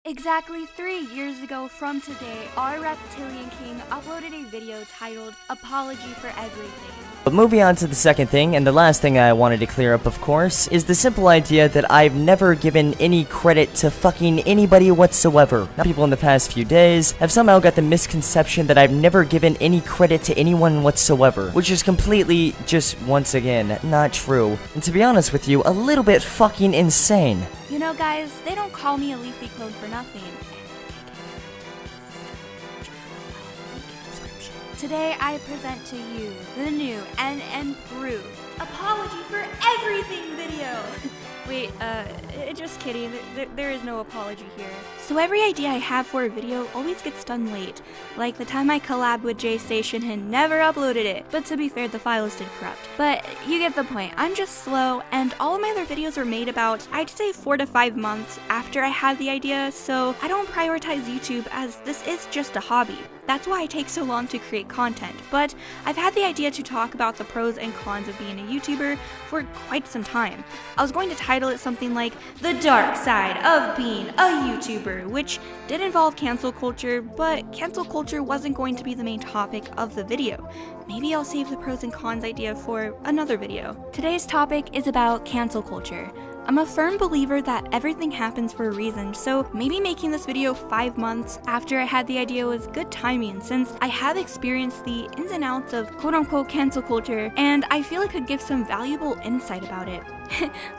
Exactly 3 years ago from today, our reptilian king uploaded a video titled Apology for Everything. But moving on to the second thing, and the last thing I wanted to clear up, of course, is the simple idea that I've never given any credit to fucking anybody whatsoever. Now, people in the past few days have somehow got the misconception that I've never given any credit to anyone whatsoever, which is completely, just once again, not true. And to be honest with you, a little bit fucking insane. You know guys, they don't call me a leafy clone for nothing. Today I present to you the new and improved Apology for Everything video. Wait, just kidding, there is no apology here. So every idea I have for a video always gets done late, like the time I collabed with J Station and never uploaded it. But to be fair, the files did corrupt. But you get the point, I'm just slow, and all of my other videos were made about, I'd say 4 to 5 months after I had the idea, so I don't prioritize YouTube as this is just a hobby. That's why it takes so long to create content, but I've had the idea to talk about the pros and cons of being a YouTuber for quite some time. I was going to title it something like, The Dark Side of Being a YouTuber, which did involve cancel culture, but cancel culture wasn't going to be the main topic of the video. Maybe I'll save the pros and cons idea for another video. Today's topic is about cancel culture. I'm a firm believer that everything happens for a reason, so maybe making this video 5 months after I had the idea was good timing since I have experienced the ins and outs of quote-unquote cancel culture, and I feel it could give some valuable insight about it.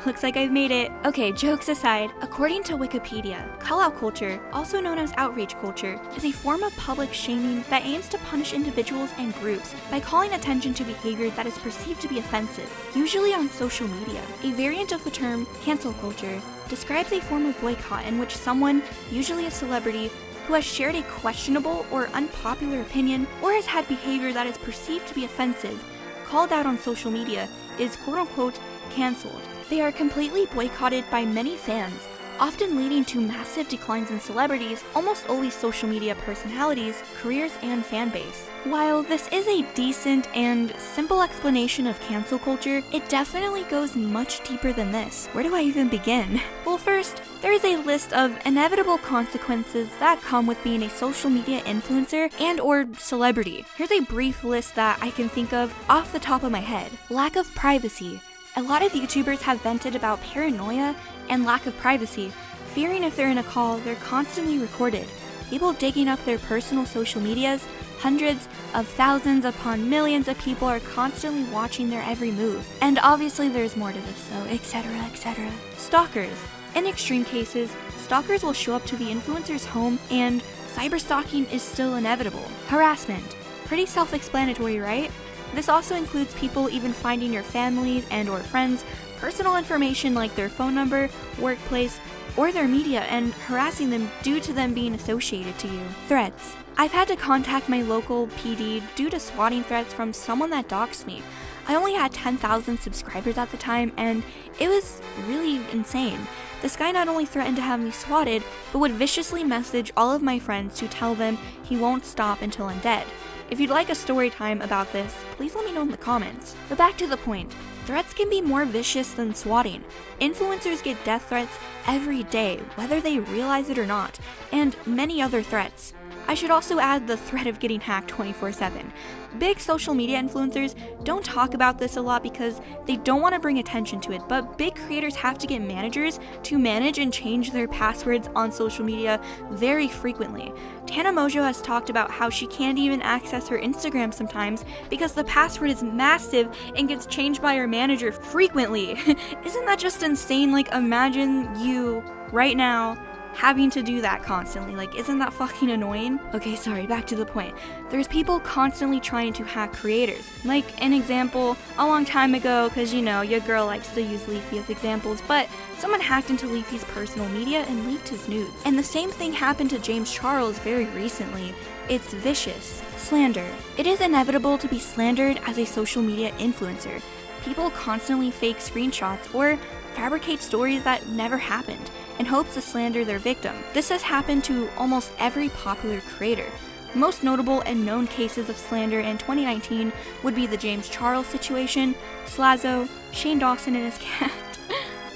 Looks like I've made it. Okay, jokes aside, according to Wikipedia, call-out culture, also known as outrage culture, is a form of public shaming that aims to punish individuals and groups by calling attention to behavior that is perceived to be offensive, usually on social media. A variant of the term cancel culture describes a form of boycott in which someone, usually a celebrity, who has shared a questionable or unpopular opinion or has had behavior that is perceived to be offensive, called out on social media, is quote-unquote cancelled. They are completely boycotted by many fans, often leading to massive declines in celebrities, almost always social media personalities, careers, and fan base. While this is a decent and simple explanation of cancel culture, it definitely goes much deeper than this. Where do I even begin? Well, first, there is a list of inevitable consequences that come with being a social media influencer and or celebrity. Here's a brief list that I can think of off the top of my head. Lack of privacy. A lot of YouTubers have vented about paranoia and lack of privacy, fearing if they're in a call, they're constantly recorded. People digging up their personal social medias, hundreds of thousands upon millions of people are constantly watching their every move. And obviously there's more to this, so etc, etc. Stalkers. In extreme cases, stalkers will show up to the influencer's home and cyberstalking is still inevitable. Harassment. Pretty self-explanatory, right? This also includes people even finding your family and or friends' personal information like their phone number, workplace, or their media and harassing them due to them being associated to you. Threats. I've had to contact my local PD due to swatting threats from someone that doxed me. I only had 10,000 subscribers at the time and it was really insane. This guy not only threatened to have me swatted, but would viciously message all of my friends to tell them he won't stop until I'm dead. If you'd like a story time about this, please let me know in the comments. But back to the point, threats can be more vicious than swatting. Influencers get death threats every day, whether they realize it or not, and many other threats. I should also add the threat of getting hacked 24/7. Big social media influencers don't talk about this a lot because they don't want to bring attention to it, but big creators have to get managers to manage and change their passwords on social media very frequently. Tana Mojo has talked about how she can't even access her Instagram sometimes because the password is massive and gets changed by her manager frequently. Isn't that just insane? Like, imagine you right now having to do that constantly. Like, isn't that fucking annoying? Okay, sorry, back to the point. There's people constantly trying to hack creators. Like, an example, a long time ago, cause you know, your girl likes to use Leafy as examples, but someone hacked into Leafy's personal media and leaked his nudes. And the same thing happened to James Charles very recently. It's vicious. Slander. It is inevitable to be slandered as a social media influencer. People constantly fake screenshots or fabricate stories that never happened in hopes to slander their victim. This has happened to almost every popular creator. Most notable and known cases of slander in 2019 would be the James Charles situation, Slazzo, Shane Dawson and his cat.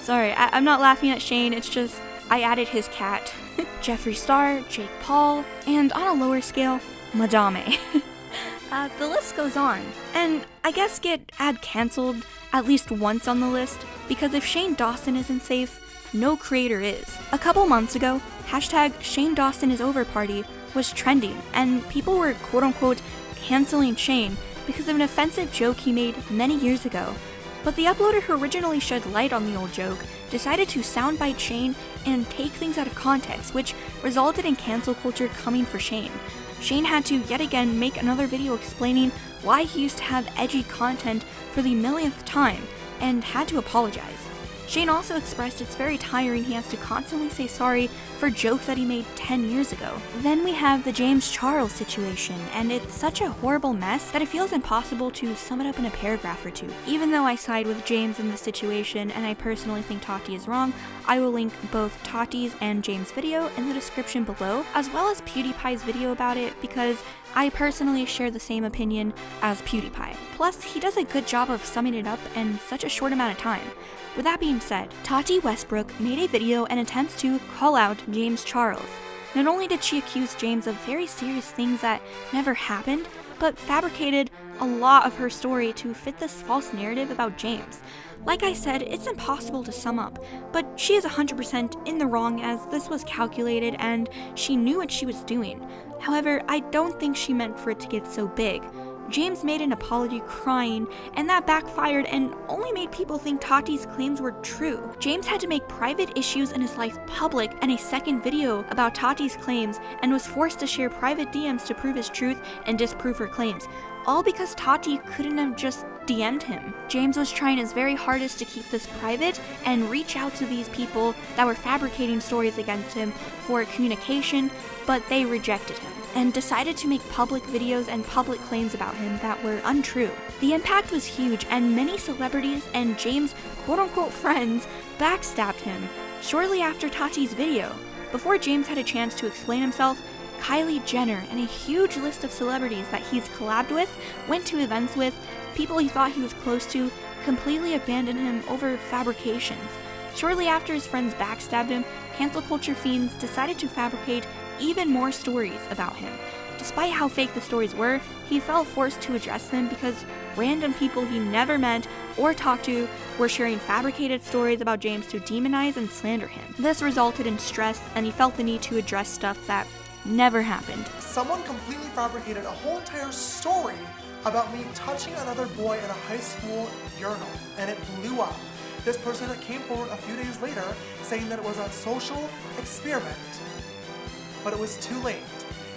Sorry, I'm not laughing at Shane, it's just I added his cat. Jeffree Star, Jake Paul, and on a lower scale, Madame. The list goes on. And I guess get cancelled at least once on the list, because if Shane Dawson isn't safe, no creator is. A couple months ago, hashtag Shane Dawson is over party was trending, and people were quote-unquote canceling Shane because of an offensive joke he made many years ago. But the uploader who originally shed light on the old joke decided to soundbite Shane and take things out of context, which resulted in cancel culture coming for Shane. Shane had to yet again make another video explaining why he used to have edgy content for the millionth time, and had to apologize. Shane also expressed it's very tiring he has to constantly say sorry for jokes that he made 10 years ago. Then we have the James Charles situation, and it's such a horrible mess that it feels impossible to sum it up in a paragraph or two. Even though I side with James in this situation and I personally think Tati is wrong, I will link both Tati's and James' video in the description below, as well as PewDiePie's video about it, because I personally share the same opinion as PewDiePie. Plus, he does a good job of summing it up in such a short amount of time. With that being said, Tati Westbrook made a video and attempts to call out James Charles. Not only did she accuse James of very serious things that never happened, but fabricated a lot of her story to fit this false narrative about James. Like I said, it's impossible to sum up, but she is 100% in the wrong, as this was calculated and she knew what she was doing. However, I don't think she meant for it to get so big. James made an apology crying, and that backfired and only made people think Tati's claims were true. James had to make private issues in his life public and a second video about Tati's claims, and was forced to share private DMs to prove his truth and disprove her claims, all because Tati couldn't have just DM'd him. James was trying his very hardest to keep this private and reach out to these people that were fabricating stories against him for communication, but they rejected him and decided to make public videos and public claims about him that were untrue. The impact was huge, and many celebrities and James' quote-unquote friends backstabbed him shortly after Tati's video. Before James had a chance to explain himself, Kylie Jenner and a huge list of celebrities that he's collabed with, went to events with, people he thought he was close to, completely abandoned him over fabrications. Shortly after his friends backstabbed him, cancel culture fiends decided to fabricate even more stories about him. Despite how fake the stories were, he felt forced to address them because random people he never met or talked to were sharing fabricated stories about James to demonize and slander him. This resulted in stress, and he felt the need to address stuff that never happened. Someone completely fabricated a whole entire story about me touching another boy in a high school urinal, and it blew up. This person came forward a few days later saying that it was a social experiment, but it was too late.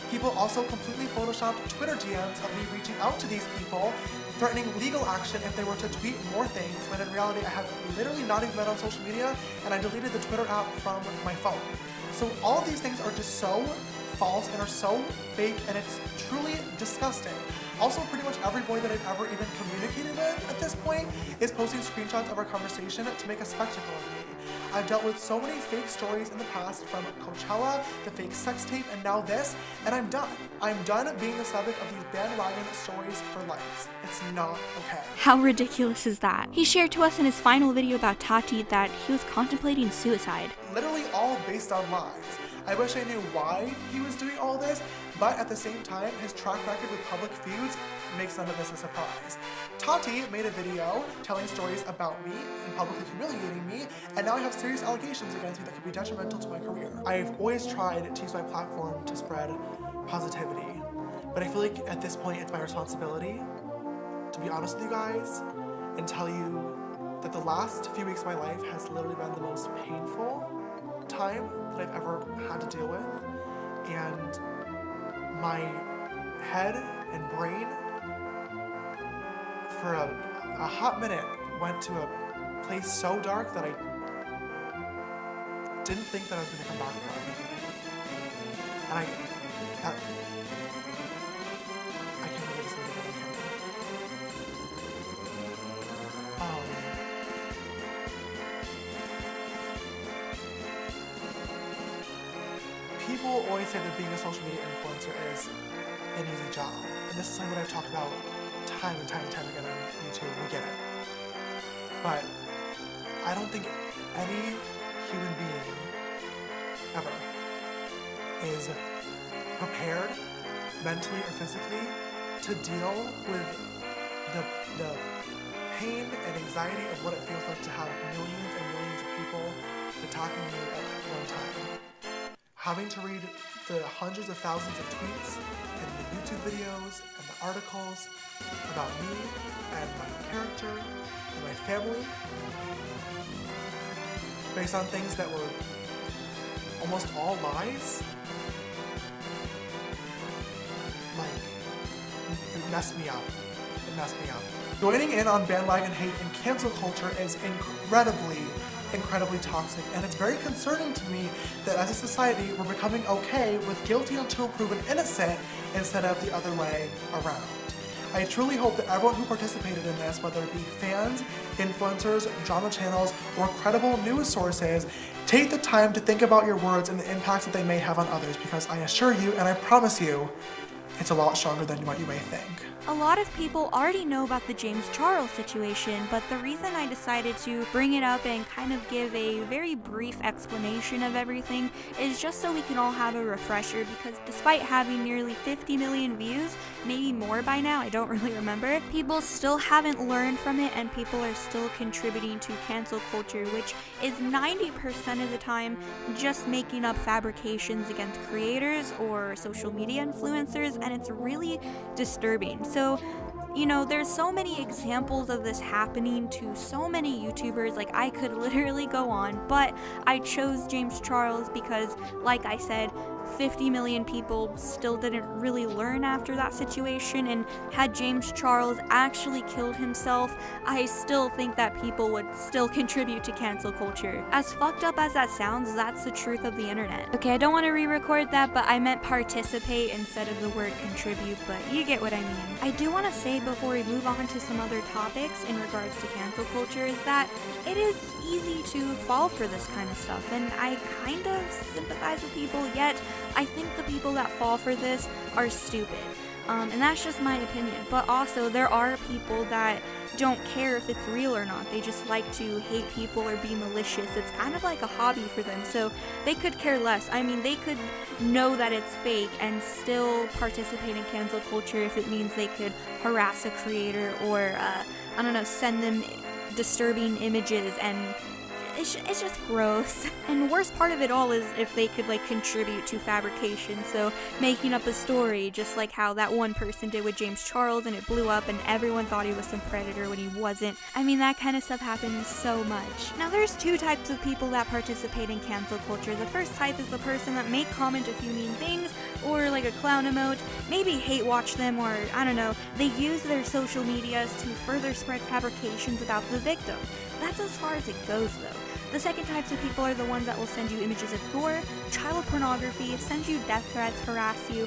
People also completely photoshopped Twitter DMs of me reaching out to these people, threatening legal action if they were to tweet more things, when in reality I have literally not even been on social media, and I deleted the Twitter app from my phone. So all of these things are just so false and are so fake, and it's truly disgusting. Also, pretty much every boy that I've ever even communicated with at this point is posting screenshots of our conversation to make a spectacle of me. I've dealt with so many fake stories in the past, from Coachella, the fake sex tape, and now this, and I'm done. I'm done being the subject of these bandwagon stories for likes. It's not okay. How ridiculous is that? He shared to us in his final video about Tati that he was contemplating suicide. Literally all based on lies. I wish I knew why he was doing all this, but at the same time, his track record with public feuds makes none of this a surprise. Tati made a video telling stories about me and publicly humiliating me, and now I have serious allegations against me that could be detrimental to my career. I've always tried to use my platform to spread positivity, but I feel like at this point it's my responsibility to be honest with you guys and tell you that the last few weeks of my life has literally been the most painful time that I've ever had to deal with, and my head and brain for a hot minute went to a place so dark that I didn't think that I was going to come back from. And I can't believe this lady doesn't care. People always say that being a social media influencer is an easy job. And this is something that I've talked about time and time again on YouTube. We get it. But I don't think any human being ever is prepared mentally or physically to deal with the pain and anxiety of what it feels like to have millions and millions of people attacking you at one time. Having to read the hundreds of thousands of tweets and the YouTube videos and the articles about me and my character and my family based on things that were almost all lies, it messed me up. It messed me up. Joining in on bandwagon hate and cancel culture is incredibly toxic, and it's very concerning to me that as a society we're becoming okay with guilty until proven innocent instead of the other way around. I truly hope that everyone who participated in this, whether it be fans, influencers, drama channels, or credible news sources, take the time to think about your words and the impacts that they may have on others, because I assure you, and I promise you, it's a lot stronger than what you may think. A lot of people already know about the James Charles situation, but the reason I decided to bring it up and kind of give a very brief explanation of everything is just so we can all have a refresher, because despite having nearly 50 million views, maybe more by now, I don't really remember, people still haven't learned from it and people are still contributing to cancel culture, which is 90% of the time just making up fabrications against creators or social media influencers, and it's really disturbing. So, you know, there's so many examples of this happening to so many YouTubers, like I could literally go on, but I chose James Charles because, like I said, 50 million people still didn't really learn after that situation, and had James Charles actually killed himself, I still think that people would still contribute to cancel culture. As fucked up as that sounds, that's the truth of the internet. Okay, I don't want to re-record that, but I meant participate instead of the word contribute, but you get what I mean. I do want to say before we move on to some other topics in regards to cancel culture is that it is easy to fall for this kind of stuff, and I kind of sympathize with people, yet I think the people that fall for this are stupid. And that's just my opinion. But also, there are people that don't care if it's real or not. They just like to hate people or be malicious. It's kind of like a hobby for them, so they could care less. I mean, they could know that it's fake and still participate in cancel culture if it means they could harass a creator or, I don't know, send them disturbing images, and it's just gross. And the worst part of it all is if they could like contribute to fabrication, so making up a story just like how that one person did with James Charles and it blew up and everyone thought he was some predator when he wasn't. I mean, that kind of stuff happens so much. Now there's two types of people that participate in cancel culture. The first type is the person that may comment a few mean things or like a clown emote, maybe hate watch them, or I don't know, they use their social medias to further spread fabrications about the victim. That's as far as it goes though. The second types of people are the ones that will send you images of gore, child pornography, send you death threats, harass your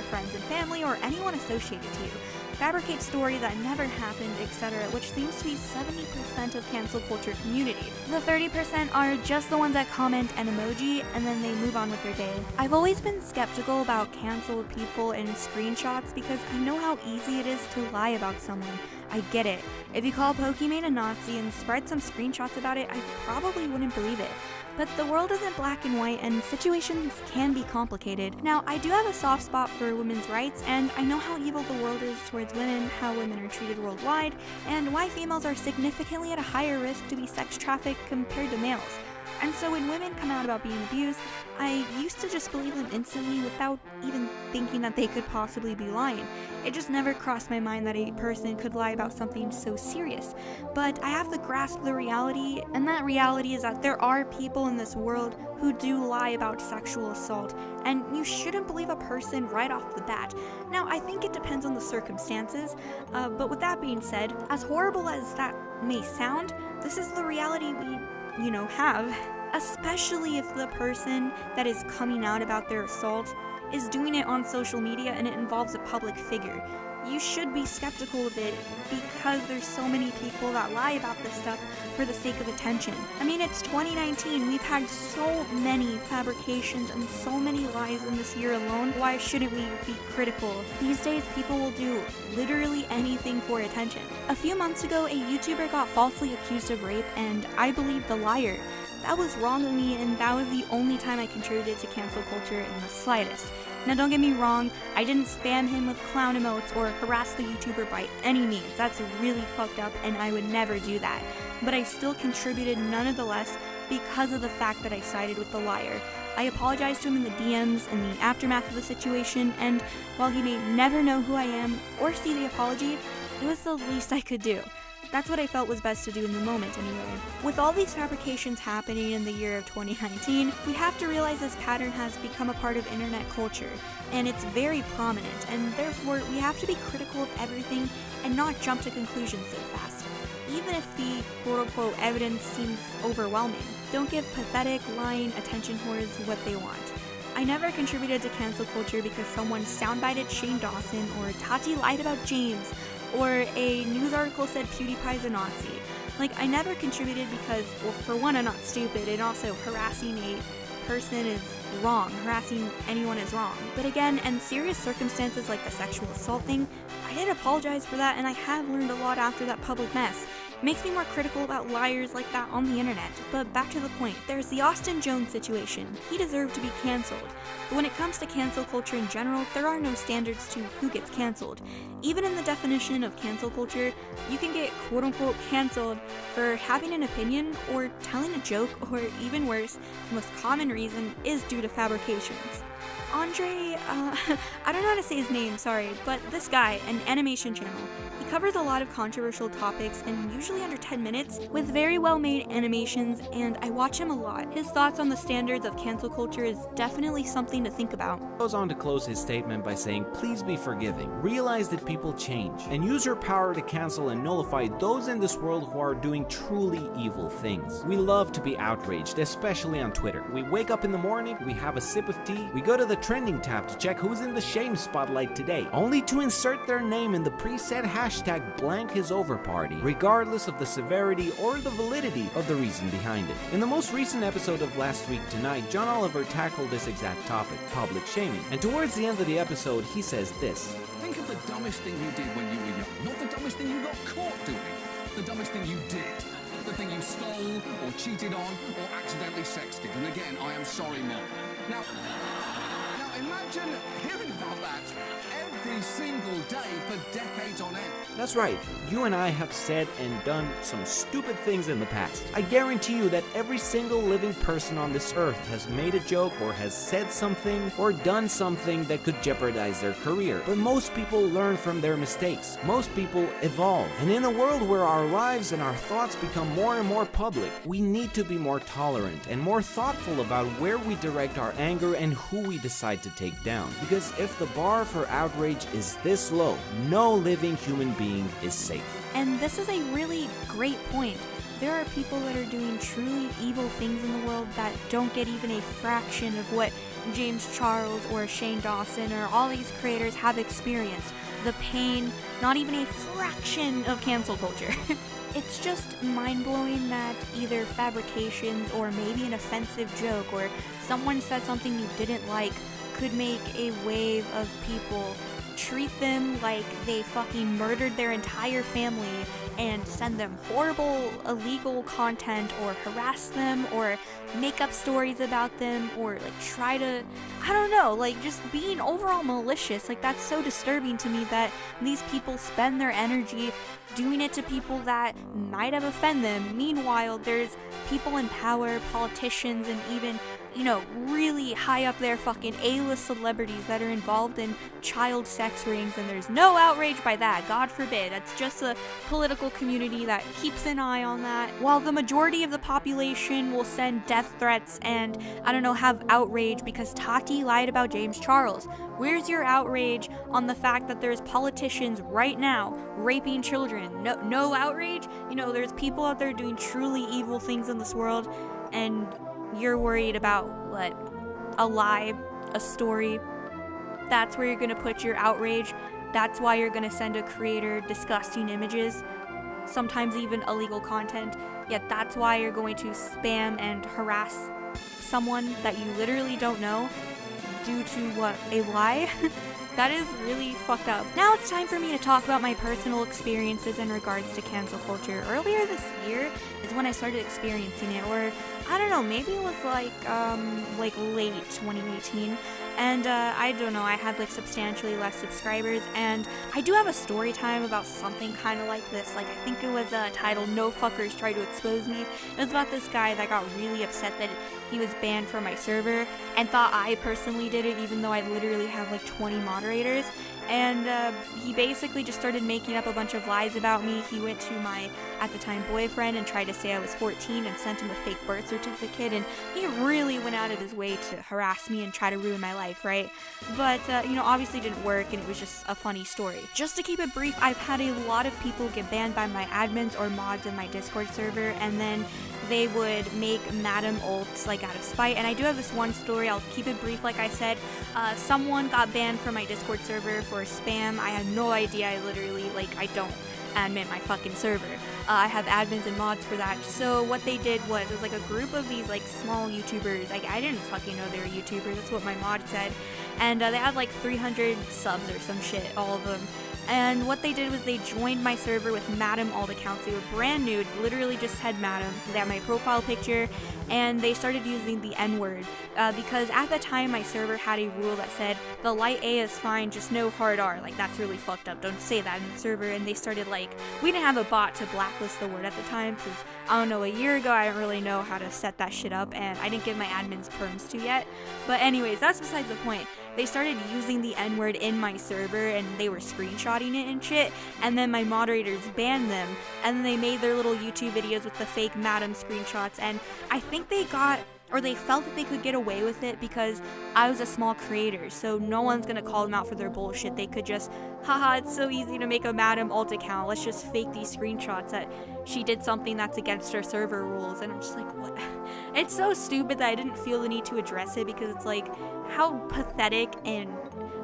friends and family, or anyone associated to you, fabricate stories that never happened, etc., which seems to be 70% of cancel culture community. The 30% are just the ones that comment an emoji and then they move on with their day. I've always been skeptical about canceled people and screenshots because I know how easy it is to lie about someone. I get it. If you call Pokimane a Nazi and spread some screenshots about it, I probably wouldn't believe it. But the world isn't black and white, and situations can be complicated. Now, I do have a soft spot for women's rights, and I know how evil the world is towards women, how women are treated worldwide, and why females are significantly at a higher risk to be sex trafficked compared to males. And so when women come out about being abused, I used to just believe them instantly without even thinking that they could possibly be lying. It just never crossed my mind that a person could lie about something so serious. But I have to grasp the reality, and that reality is that there are people in this world who do lie about sexual assault, and you shouldn't believe a person right off the bat. Now, I think it depends on the circumstances, but with that being said, as horrible as that may sound, this is the reality we have, especially if the person that is coming out about their assault is doing it on social media and it involves a public figure. You should be skeptical of it because there's so many people that lie about this stuff for the sake of attention. I mean, it's 2019, we've had so many fabrications and so many lies in this year alone. Why shouldn't we be critical? These days, people will do literally anything for attention. A few months ago, a YouTuber got falsely accused of rape, and I believe the liar. that was wrong of me, and that was the only time I contributed to cancel culture in the slightest. Now don't get me wrong, I didn't spam him with clown emotes or harass the YouTuber by any means. That's really fucked up and I would never do that. But I still contributed nonetheless because of the fact that I sided with the liar. I apologized to him in the DMs in the aftermath of the situation, and while he may never know who I am or see the apology, it was the least I could do. That's what I felt was best to do in the moment anyway. With all these fabrications happening in the year of 2019, we have to realize this pattern has become a part of internet culture, and it's very prominent, and therefore we have to be critical of everything and not jump to conclusions so fast. Even if the quote-unquote evidence seems overwhelming, don't give pathetic, lying attention whores what they want. I never contributed to cancel culture because someone soundbited Shane Dawson, or Tati lied about James, or a news article said PewDiePie's a Nazi. Like, I never contributed because, well, for one, I'm not stupid, and also harassing a person is wrong. Harassing anyone is wrong. But again, in serious circumstances like the sexual assault thing, I did apologize for that, and I have learned a lot after that public mess. It makes me more critical about liars like that on the internet. But back to the point, there's the Austin Jones situation. He deserved to be cancelled. But when it comes to cancel culture in general, there are no standards to who gets cancelled. Even in the definition of cancel culture, you can get quote-unquote cancelled for having an opinion or telling a joke, or even worse, the most common reason is due to fabrications. Andre, I don't know how to say his name, sorry, but this guy, an animation channel, he covers a lot of controversial topics in usually under 10 minutes with very well-made animations, and I watch him a lot. His thoughts on the standards of cancel culture is definitely something to think about. He goes on to close his statement by saying, "Please be forgiving. Realize that people change, and use your power to cancel and nullify those in this world who are doing truly evil things. We love to be outraged, especially on Twitter. We wake up in the morning, we have a sip of tea, we go to the trending tab to check who's in the shame spotlight today, only to insert their name in the preset hashtag blank his over party, regardless of the severity or the validity of the reason behind it." In the most recent episode of Last Week Tonight, John Oliver tackled this exact topic, public shaming, and towards the end of the episode, he says this: "Think of the dumbest thing you did when you were young, not the dumbest thing you got caught doing, the dumbest thing you did. The thing you stole, or cheated on, or accidentally sexted. And again, I am sorry, Mom." Now imagine hearing about that every single day for decades on end. That's right, you and I have said and done some stupid things in the past. I guarantee you that every single living person on this earth has made a joke or has said something or done something that could jeopardize their career. But most people learn from their mistakes. Most people evolve. And in a world where our lives and our thoughts become more and more public, we need to be more tolerant and more thoughtful about where we direct our anger and who we decide to take down. Because if the bar for outrage is this low, no living human being is safe. And this is a really great point. There are people that are doing truly evil things in the world that don't get even a fraction of what James Charles or Shane Dawson or all these creators have experienced. The pain, not even a fraction of cancel culture. It's just mind-blowing that either fabrications or maybe an offensive joke or someone said something you didn't like could make a wave of people treat them like they fucking murdered their entire family and send them horrible illegal content or harass them or make up stories about them or like try to, I don't know, like just being overall malicious. Like that's so disturbing to me that these people spend their energy doing it to people that might have offended them. Meanwhile, there's people in power, politicians, and even, you know, really high up there fucking A-list celebrities that are involved in child sex rings, and there's no outrage by that, God forbid. It's just a political community that keeps an eye on that, while the majority of the population will send death threats and, I don't know, have outrage because Tati lied about James Charles. Where's your outrage on the fact that there's politicians right now raping children? No outrage? You know, there's people out there doing truly evil things in this world, and you're worried about, what, a lie, a story. That's where you're gonna put your outrage. That's why you're gonna send a creator disgusting images, sometimes even illegal content. Yet that's why you're going to spam and harass someone that you literally don't know due to, what, a lie? That is really fucked up. Now it's time for me to talk about my personal experiences in regards to cancel culture. Earlier this year is when I started experiencing it, or I don't know, maybe it was like late 2018. And I don't know, I had like substantially less subscribers, and I do have a story time about something kind of like this. Like, I think it was titled "No Fuckers Try to Expose Me." It was about this guy that got really upset that he was banned from my server and thought I personally did it, even though I literally have like 20 moderators. And he basically just started making up a bunch of lies about me. He went to my, at the time, boyfriend and tried to say I was 14 and sent him a fake birth certificate, and he really went out of his way to harass me and try to ruin my life, right? But, you know, obviously didn't work, and it was just a funny story. Just to keep it brief, I've had a lot of people get banned by my admins or mods in my Discord server, and then they would make Madam ults like out of spite. And I do have this one story, I'll keep it brief like I said. Someone got banned from my Discord server for spam. I had no idea, I literally, like, I don't admin my fucking server. I have admins and mods for that. So what they did was, it was like a group of these like small YouTubers. Like, I didn't fucking know they were YouTubers, that's what my mod said. And they had like 300 subs or some shit, all of them. And what they did was they joined my server with Madam alt accounts. They were brand new, literally just had Madam. They had my profile picture, and they started using the N-word. Because at the time, my server had a rule that said, the light A is fine, just no hard R. Like, that's really fucked up, don't say that in the server. And they started like, we didn't have a bot to blacklist the word at the time, because, I don't know, a year ago, I didn't really know how to set that shit up, and I didn't give my admins perms to yet. But anyways, that's besides the point. They started using the N-word in my server, and they were screenshotting it and shit, and then my moderators banned them, and then they made their little YouTube videos with the fake Madam screenshots, and I think they got, or they felt that they could get away with it because I was a small creator, so no one's gonna call them out for their bullshit. They could just, haha, it's so easy to make a Madam alt account, let's just fake these screenshots that she did something that's against our server rules. And I'm just like, what? It's so stupid that I didn't feel the need to address it, because it's like, how pathetic and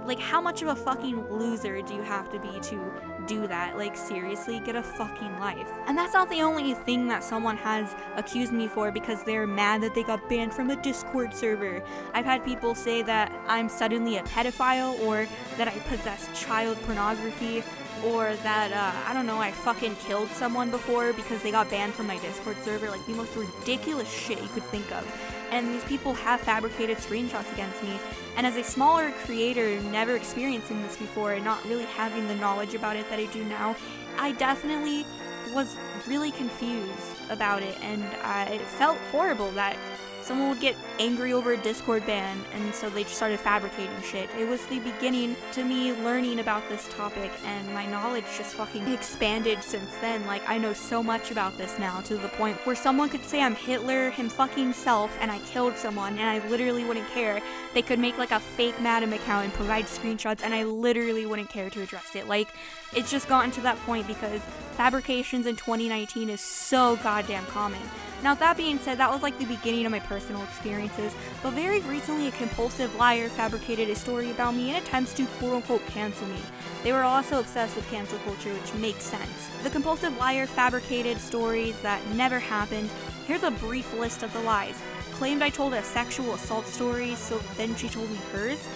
like, how much of a fucking loser do you have to be to do that? Like, seriously, get a fucking life. And that's not the only thing that someone has accused me for because they're mad that they got banned from a Discord server. I've had people say that I'm suddenly a pedophile, or that I possess child pornography, or that, I don't know, I fucking killed someone before because they got banned from my Discord server. Like, the most ridiculous shit you could think of. And these people have fabricated screenshots against me. And as a smaller creator, never experiencing this before and not really having the knowledge about it that I do now, I definitely was really confused about it. And it felt horrible that someone would get angry over a Discord ban, and so they just started fabricating shit. It was the beginning to me learning about this topic, and my knowledge just fucking expanded since then. Like, I know so much about this now, to the point where someone could say I'm Hitler him fucking self and I killed someone, and I literally wouldn't care. They could make like a fake Madam account and provide screenshots, and I literally wouldn't care to address it. Like, it's just gotten to that point because fabrications in 2019 is so goddamn common. Now, that being said, that was like the beginning of my personal experiences, but very recently a compulsive liar fabricated a story about me in attempts to quote-unquote cancel me. They were also obsessed with cancel culture, which makes sense. The compulsive liar fabricated stories that never happened. Here's a brief list of the lies. Claimed I told a sexual assault story, so then she told me hers.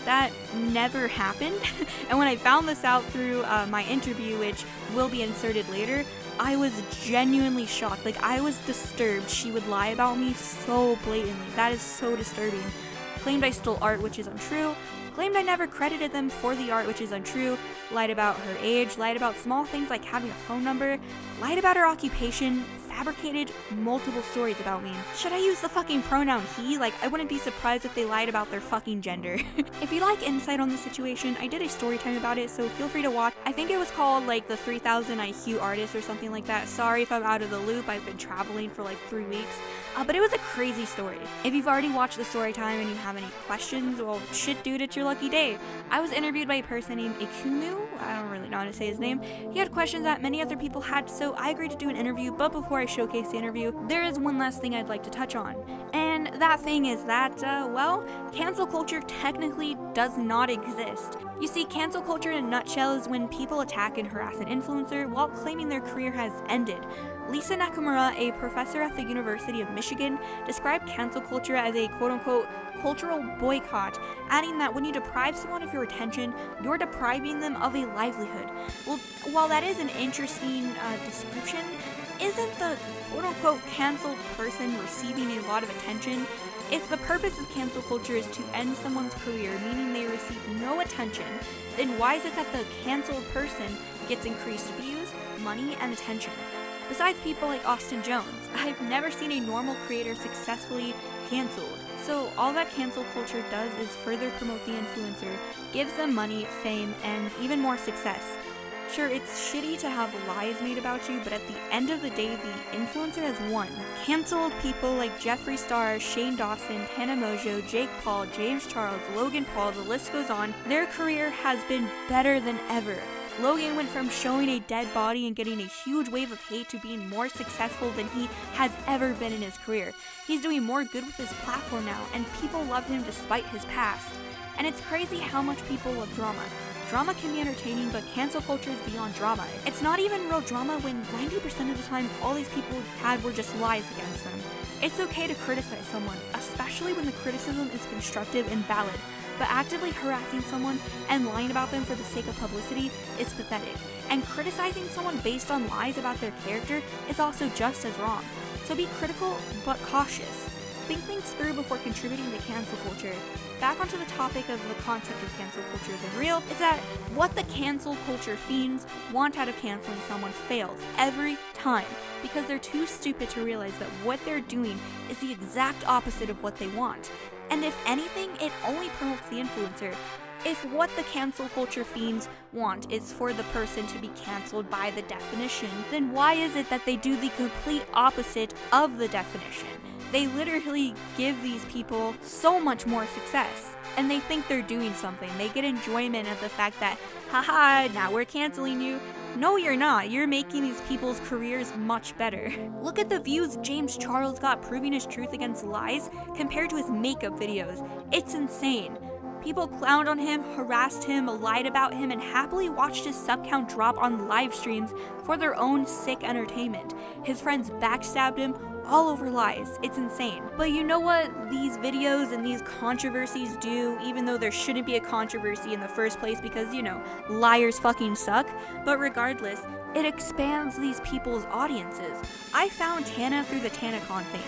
That never happened. And when I found this out through my interview, which will be inserted later, I was genuinely shocked. Like, I was disturbed she would lie about me so blatantly. That is so disturbing. Claimed I stole art, which is untrue. Claimed I never credited them for the art, which is untrue. Lied about her age. Lied about small things like having a phone number. Lied about her occupation. Fabricated multiple stories about me. Should I use the fucking pronoun he? Like, I wouldn't be surprised if they lied about their fucking gender. If you like insight on the situation, I did a story time about it, so feel free to watch. I think it was called like the 3000 IQ artist or something like that. Sorry if I'm out of the loop, I've been traveling for like 3 weeks. But it was a crazy story. If you've already watched the story time and you have any questions, well, shit dude, it's your lucky day. I was interviewed by a person named Ikumu. I don't really know how to say his name. He had questions that many other people had, so I agreed to do an interview, but before I showcase the interview, there is one last thing I'd like to touch on. And that thing is that, well, cancel culture technically does not exist. You see, cancel culture in a nutshell is when people attack and harass an influencer while claiming their career has ended. Lisa Nakamura, a professor at the University of Michigan, described cancel culture as a quote-unquote cultural boycott, adding that when you deprive someone of your attention, you're depriving them of a livelihood. Well, while that is an interesting description, isn't the quote-unquote canceled person receiving a lot of attention? If the purpose of cancel culture is to end someone's career, meaning they receive no attention, then why is it that the canceled person gets increased views, money, and attention? Besides people like Austin Jones, I've never seen a normal creator successfully canceled. So all that cancel culture does is further promote the influencer, gives them money, fame, and even more success. Sure, it's shitty to have lies made about you, but at the end of the day, the influencer has won. Canceled people like Jeffree Star, Shane Dawson, Hannah Mojo, Jake Paul, James Charles, Logan Paul, the list goes on. Their career has been better than ever. Logan went from showing a dead body and getting a huge wave of hate to being more successful than he has ever been in his career. He's doing more good with his platform now, and people love him despite his past. And it's crazy how much people love drama. Drama can be entertaining, but cancel culture is beyond drama. It's not even real drama when 90% of the time all these people had were just lies against them. It's okay to criticize someone, especially when the criticism is constructive and valid, but actively harassing someone and lying about them for the sake of publicity is pathetic. And criticizing someone based on lies about their character is also just as wrong. So be critical, but cautious. Think things through before contributing to cancel culture. Back onto the topic of the concept of cancel culture being real, is that what the cancel culture fiends want out of canceling someone fails every time, because they're too stupid to realize that what they're doing is the exact opposite of what they want. And if anything, it only promotes the influencer. If what the cancel culture fiends want is for the person to be canceled by the definition, then why is it that they do the complete opposite of the definition? They literally give these people so much more success, and they think they're doing something. They get enjoyment of the fact that, haha, now we're canceling you. No, you're not. You're making these people's careers much better. Look at the views James Charles got proving his truth against lies compared to his makeup videos. It's insane. People clowned on him, harassed him, lied about him, and happily watched his sub count drop on live streams for their own sick entertainment. His friends backstabbed him, all over lies. It's insane. But you know what these videos and these controversies do, even though there shouldn't be a controversy in the first place because, you know, liars fucking suck? But regardless, it expands these people's audiences. I found Tana through the TanaCon thing.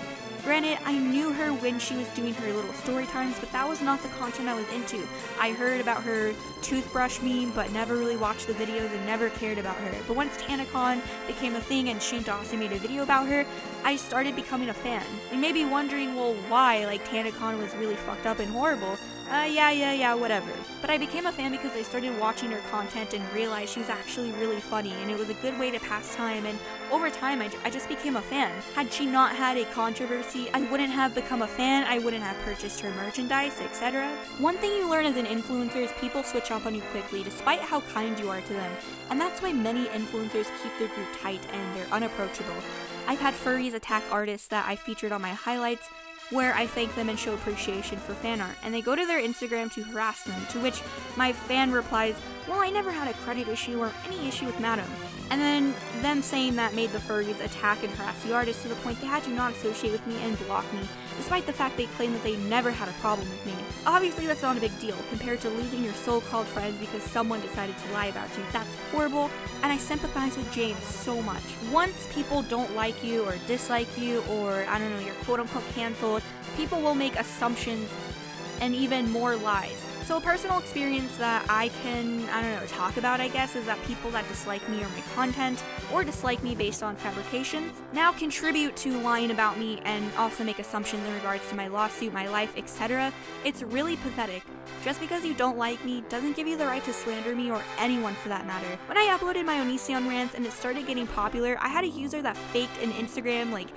Granted, I knew her when she was doing her little story times, but that was not the content I was into. I heard about her toothbrush meme, but never really watched the videos and never cared about her. But once TanaCon became a thing and Shane Dawson made a video about her, I started becoming a fan. You may be wondering, well, why? Like, TanaCon was really fucked up and horrible. Yeah, whatever. But I became a fan because I started watching her content and realized she was actually really funny, and it was a good way to pass time, and over time I just became a fan. Had she not had a controversy, I wouldn't have become a fan, I wouldn't have purchased her merchandise, etc. One thing you learn as an influencer is people switch up on you quickly, despite how kind you are to them, and that's why many influencers keep their group tight and they're unapproachable. I've had furries attack artists that I featured on my highlights, where I thank them and show appreciation for fan art, and they go to their Instagram to harass them, to which my fan replies, well, I never had a credit issue or any issue with Madam. And then them saying that made the furries attack and harass the artist to the point they had to not associate with me and block me, despite the fact they claim that they never had a problem with me. Obviously that's not a big deal compared to losing your so-called friends because someone decided to lie about you. That's horrible, and I sympathize with James so much. Once people don't like you or dislike you, or I don't know, you're quote-unquote canceled, people will make assumptions and even more lies. So a personal experience that I can, talk about, I guess, is that people that dislike me or my content, or dislike me based on fabrications, now contribute to lying about me and also make assumptions in regards to my lawsuit, my life, etc. It's really pathetic. Just because you don't like me doesn't give you the right to slander me or anyone for that matter. When I uploaded my Onision rants and it started getting popular, I had a user that faked an Instagram, like,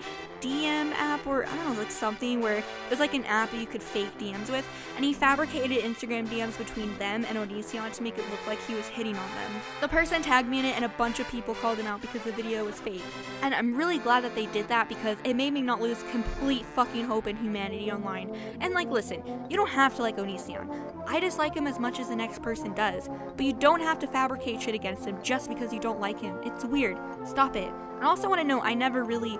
DM app, or I don't know, like something where there's like an app that you could fake DMs with, and he fabricated Instagram DMs between them and Onision to make it look like he was hitting on them. The person tagged me in it and a bunch of people called him out because the video was fake. And I'm really glad that they did that because it made me not lose complete fucking hope in humanity online. And like, listen, you don't have to like Onision. I dislike him as much as the next person does, but you don't have to fabricate shit against him just because you don't like him. It's weird. Stop it. And I also want to know, I never really,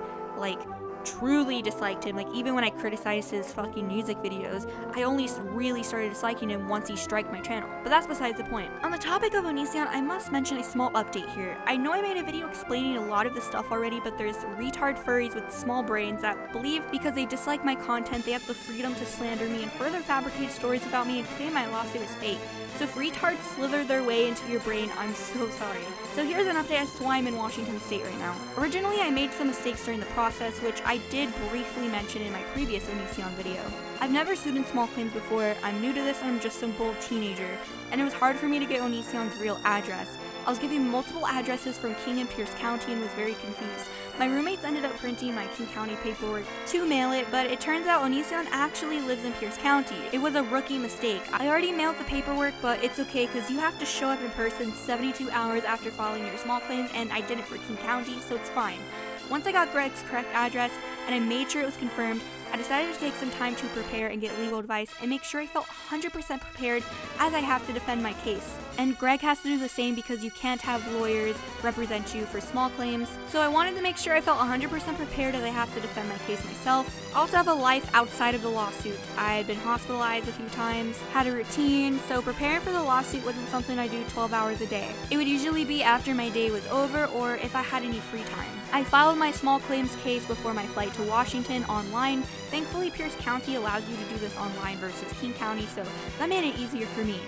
truly disliked him. Like, even when I criticized his fucking music videos, I only really started disliking him once he striked my channel. But that's besides the point. On the topic of Onision, I must mention a small update here. I know I made a video explaining a lot of this stuff already, but there's retard furries with small brains that believe because they dislike my content, they have the freedom to slander me and further fabricate stories about me and claim my lawsuit is fake. So if retards slither their way into your brain, I'm so sorry. So here's an update as to why I'm in Washington State right now. Originally, I made some mistakes during the process, which I did briefly mention in my previous Onision video. I've never sued in small claims before, I'm new to this and I'm just some bold teenager, and it was hard for me to get Onision's real address. I was given multiple addresses from King and Pierce County and was very confused. My roommates ended up printing my King County paperwork to mail it, but it turns out Onision actually lives in Pierce County. It was a rookie mistake. I already mailed the paperwork, but it's okay because you have to show up in person 72 hours after filing your small claims, and I did it for King County, so it's fine. Once I got Greg's correct address and I made sure it was confirmed, I decided to take some time to prepare and get legal advice and make sure I felt 100% prepared as I have to defend my case. And Greg has to do the same because you can't have lawyers represent you for small claims. So I wanted to make sure I felt 100% prepared as I have to defend my case myself. I also have a life outside of the lawsuit. I had been hospitalized a few times, had a routine, so preparing for the lawsuit wasn't something I do 12 hours a day. It would usually be after my day was over or if I had any free time. I filed my small claims case before my flight to Washington online. Thankfully, Pierce County allows you to do this online versus King County, so that made it easier for me,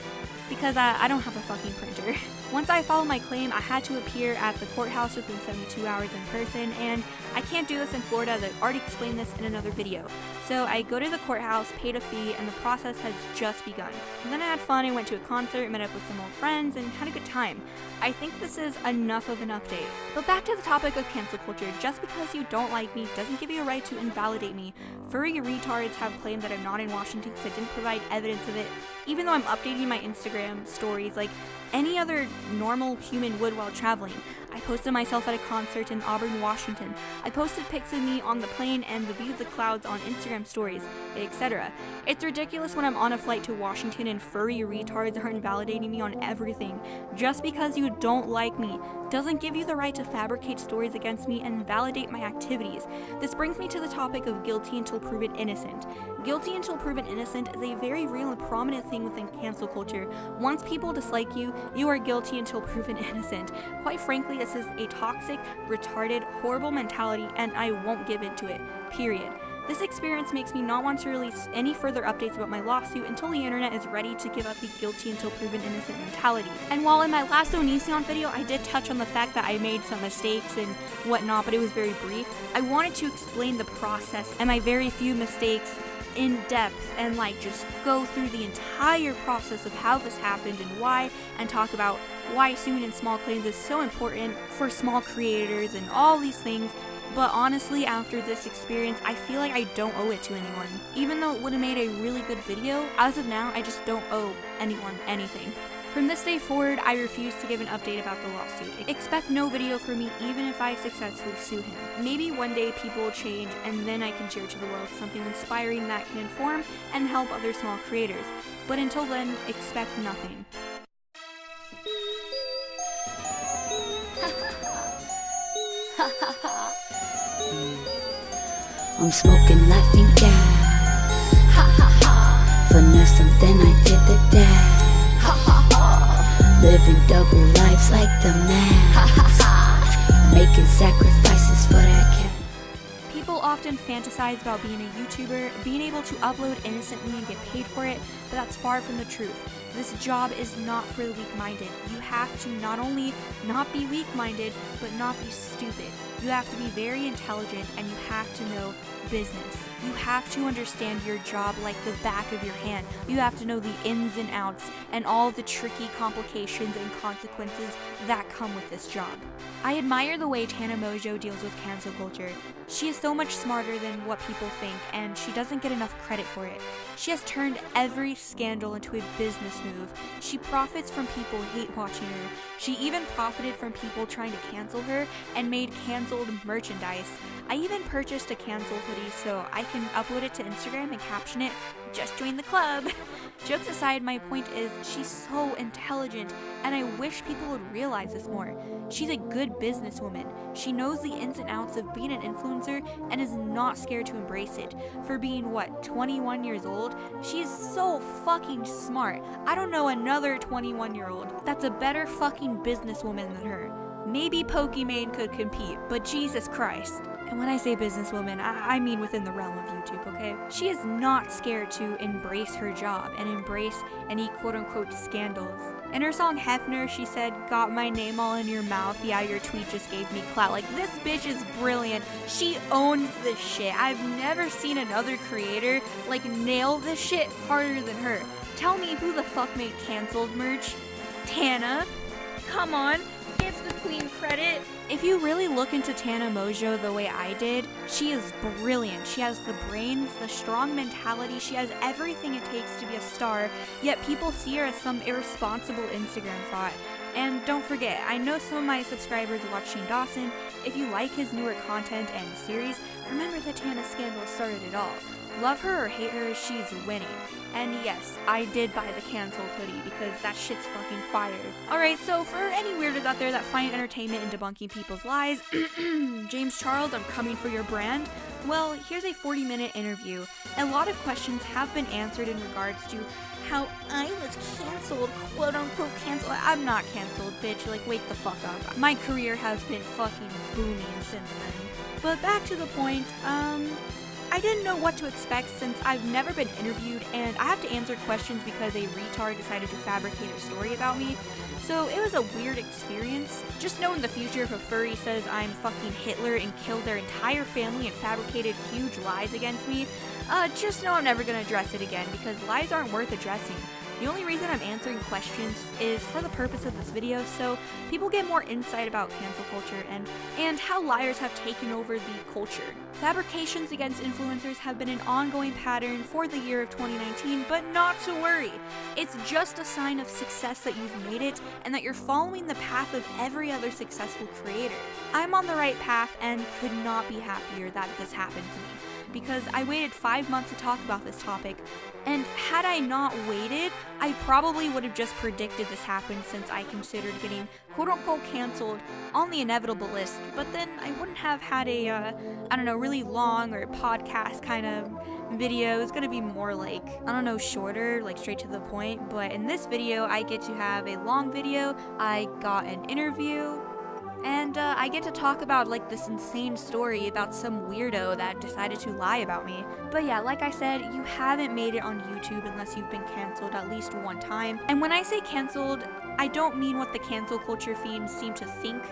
because I don't have a fucking printer. Once I filed my claim, I had to appear at the courthouse within 72 hours in person, and I can't do this in Florida. I've already explained this in another video. So I go to the courthouse, paid a fee, and the process has just begun. And then I had fun, I went to a concert, met up with some old friends, and had a good time. I think this is enough of an update. But back to the topic of cancel culture, just because you don't like me doesn't give you a right to invalidate me. Furry retards have claimed that I'm not in Washington because I didn't provide evidence of it, even though I'm updating my Instagram stories like any other normal human would while traveling. I posted myself at a concert in Auburn, Washington. I posted pics of me on the plane and the view of the clouds on Instagram stories, etc. It's ridiculous when I'm on a flight to Washington and furry retards are invalidating me on everything. Just because you don't like me doesn't give you the right to fabricate stories against me and validate my activities. This brings me to the topic of guilty until proven innocent. Guilty until proven innocent is a very real and prominent thing within cancel culture. Once people dislike you, you are guilty until proven innocent. Quite frankly, this is a toxic, retarded, horrible mentality, and I won't give in to it, period. This experience makes me not want to release any further updates about my lawsuit until the internet is ready to give up the guilty until proven innocent mentality. And while in my last Onision video I did touch on the fact that I made some mistakes and whatnot, but it was very brief, I wanted to explain the process and my very few mistakes in depth and just go through the entire process of how this happened and why, and talk about why suing in small claims is so important for small creators and all these things. But honestly, after this experience, I feel like I don't owe it to anyone. Even though it would have made a really good video, as of now, I just don't owe anyone anything. From this day forward, I refuse to give an update about the lawsuit. Expect no video from me even if I successfully sue him. Maybe one day people will change and then I can share to the world something inspiring that can inform and help other small creators. But until then, expect nothing. I'm smoking, laughing gas. Finesse them, then I did the dash. Living double lives like the man. Making sacrifices for that cat. People often fantasize about being a YouTuber, being able to upload innocently and get paid for it, but that's far from the truth. This job is not for the weak-minded. You have to not only not be weak-minded, but not be stupid. You have to be very intelligent and you have to know business. You have to understand your job like the back of your hand. You have to know the ins and outs and all the tricky complications and consequences that come with this job. I admire the way Tana Mojo deals with cancel culture. She is so much smarter than what people think, and she doesn't get enough credit for it. She has turned every scandal into a business move. She profits from people hate watching her. She even profited from people trying to cancel her and made canceled merchandise. I even purchased a cancel hoodie hoodie so I can upload it to Instagram and caption it, "Just join the club." Jokes aside, my point is she's so intelligent, and I wish people would realize this more. She's a good businesswoman. She knows the ins and outs of being an influencer and is not scared to embrace it. For being, 21 years old? She's so fucking smart. I don't know another 21-year-old that's a better fucking businesswoman than her. Maybe Pokimane could compete, but Jesus Christ. And when I say businesswoman, I mean within the realm of YouTube, okay? She is not scared to embrace her job and embrace any quote-unquote scandals. In her song Hefner, she said, "Got my name all in your mouth, yeah, your tweet just gave me clout." Like, this bitch is brilliant. She owns this shit. I've never seen another creator, nail this shit harder than her. Tell me who the fuck made canceled merch? Tana? Come on. Gives the queen credit. If you really look into Tana Mojo the way I did, she is brilliant. She has the brains, the strong mentality, she has everything it takes to be a star, yet people see her as some irresponsible Instagram thought. And don't forget, I know some of my subscribers watch Shane Dawson. If you like his newer content and series, remember that Tana scandal started it all. Love her or hate her, she's winning. And yes, I did buy the canceled hoodie because that shit's fucking fire. Alright, so for any weirdos out there that find entertainment in debunking people's lies, James Charles, I'm coming for your brand. Well, here's a 40-minute interview. A lot of questions have been answered in regards to how I was canceled, quote-unquote canceled. I'm not canceled, bitch, wake the fuck up. My career has been fucking booming since then. But back to the point, I didn't know what to expect since I've never been interviewed and I have to answer questions because a retard decided to fabricate a story about me. So it was a weird experience. Just know in the future if a furry says I'm fucking Hitler and killed their entire family and fabricated huge lies against me, just know I'm never gonna address it again because lies aren't worth addressing. The only reason I'm answering questions is for the purpose of this video, so people get more insight about cancel culture and how liars have taken over the culture. Fabrications against influencers have been an ongoing pattern for the year of 2019, but not to worry. It's just a sign of success that you've made it and that you're following the path of every other successful creator. I'm on the right path and could not be happier that this happened to me, because I waited 5 months to talk about this topic, and had I not waited, I probably would have just predicted this happened since I considered getting quote-unquote canceled on the inevitable list, but then I wouldn't have had a, really long or podcast kind of video. It's gonna be more shorter, straight to the point, but in this video, I get to have a long video. I got an interview, and I get to talk about this insane story about some weirdo that decided to lie about me. But yeah, like I said, you haven't made it on YouTube unless you've been canceled at least one time. And when I say canceled, I don't mean what the cancel culture fiends seem to think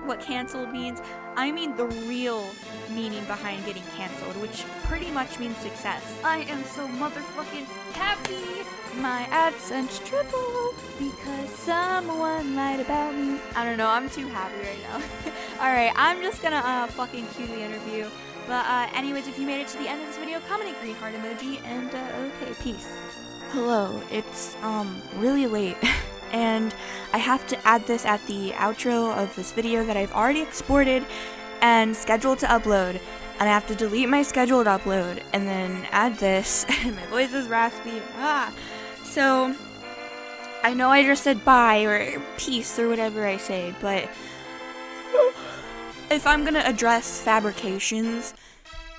what canceled means. I mean the real meaning behind getting canceled, which pretty much means success. I am so motherfucking happy. My AdSense triple because someone lied about me. I don't know, I'm too happy right now. Alright, I'm just gonna fucking cue the interview. But anyways, if you made it to the end of this video, comment a green heart emoji, and okay, peace. Hello, it's really late. And I have to add this at the outro of this video that I've already exported and scheduled to upload. And I have to delete my scheduled upload and then add this. And my voice is raspy. So, I know I just said bye or peace or whatever I say, but if I'm gonna address fabrications,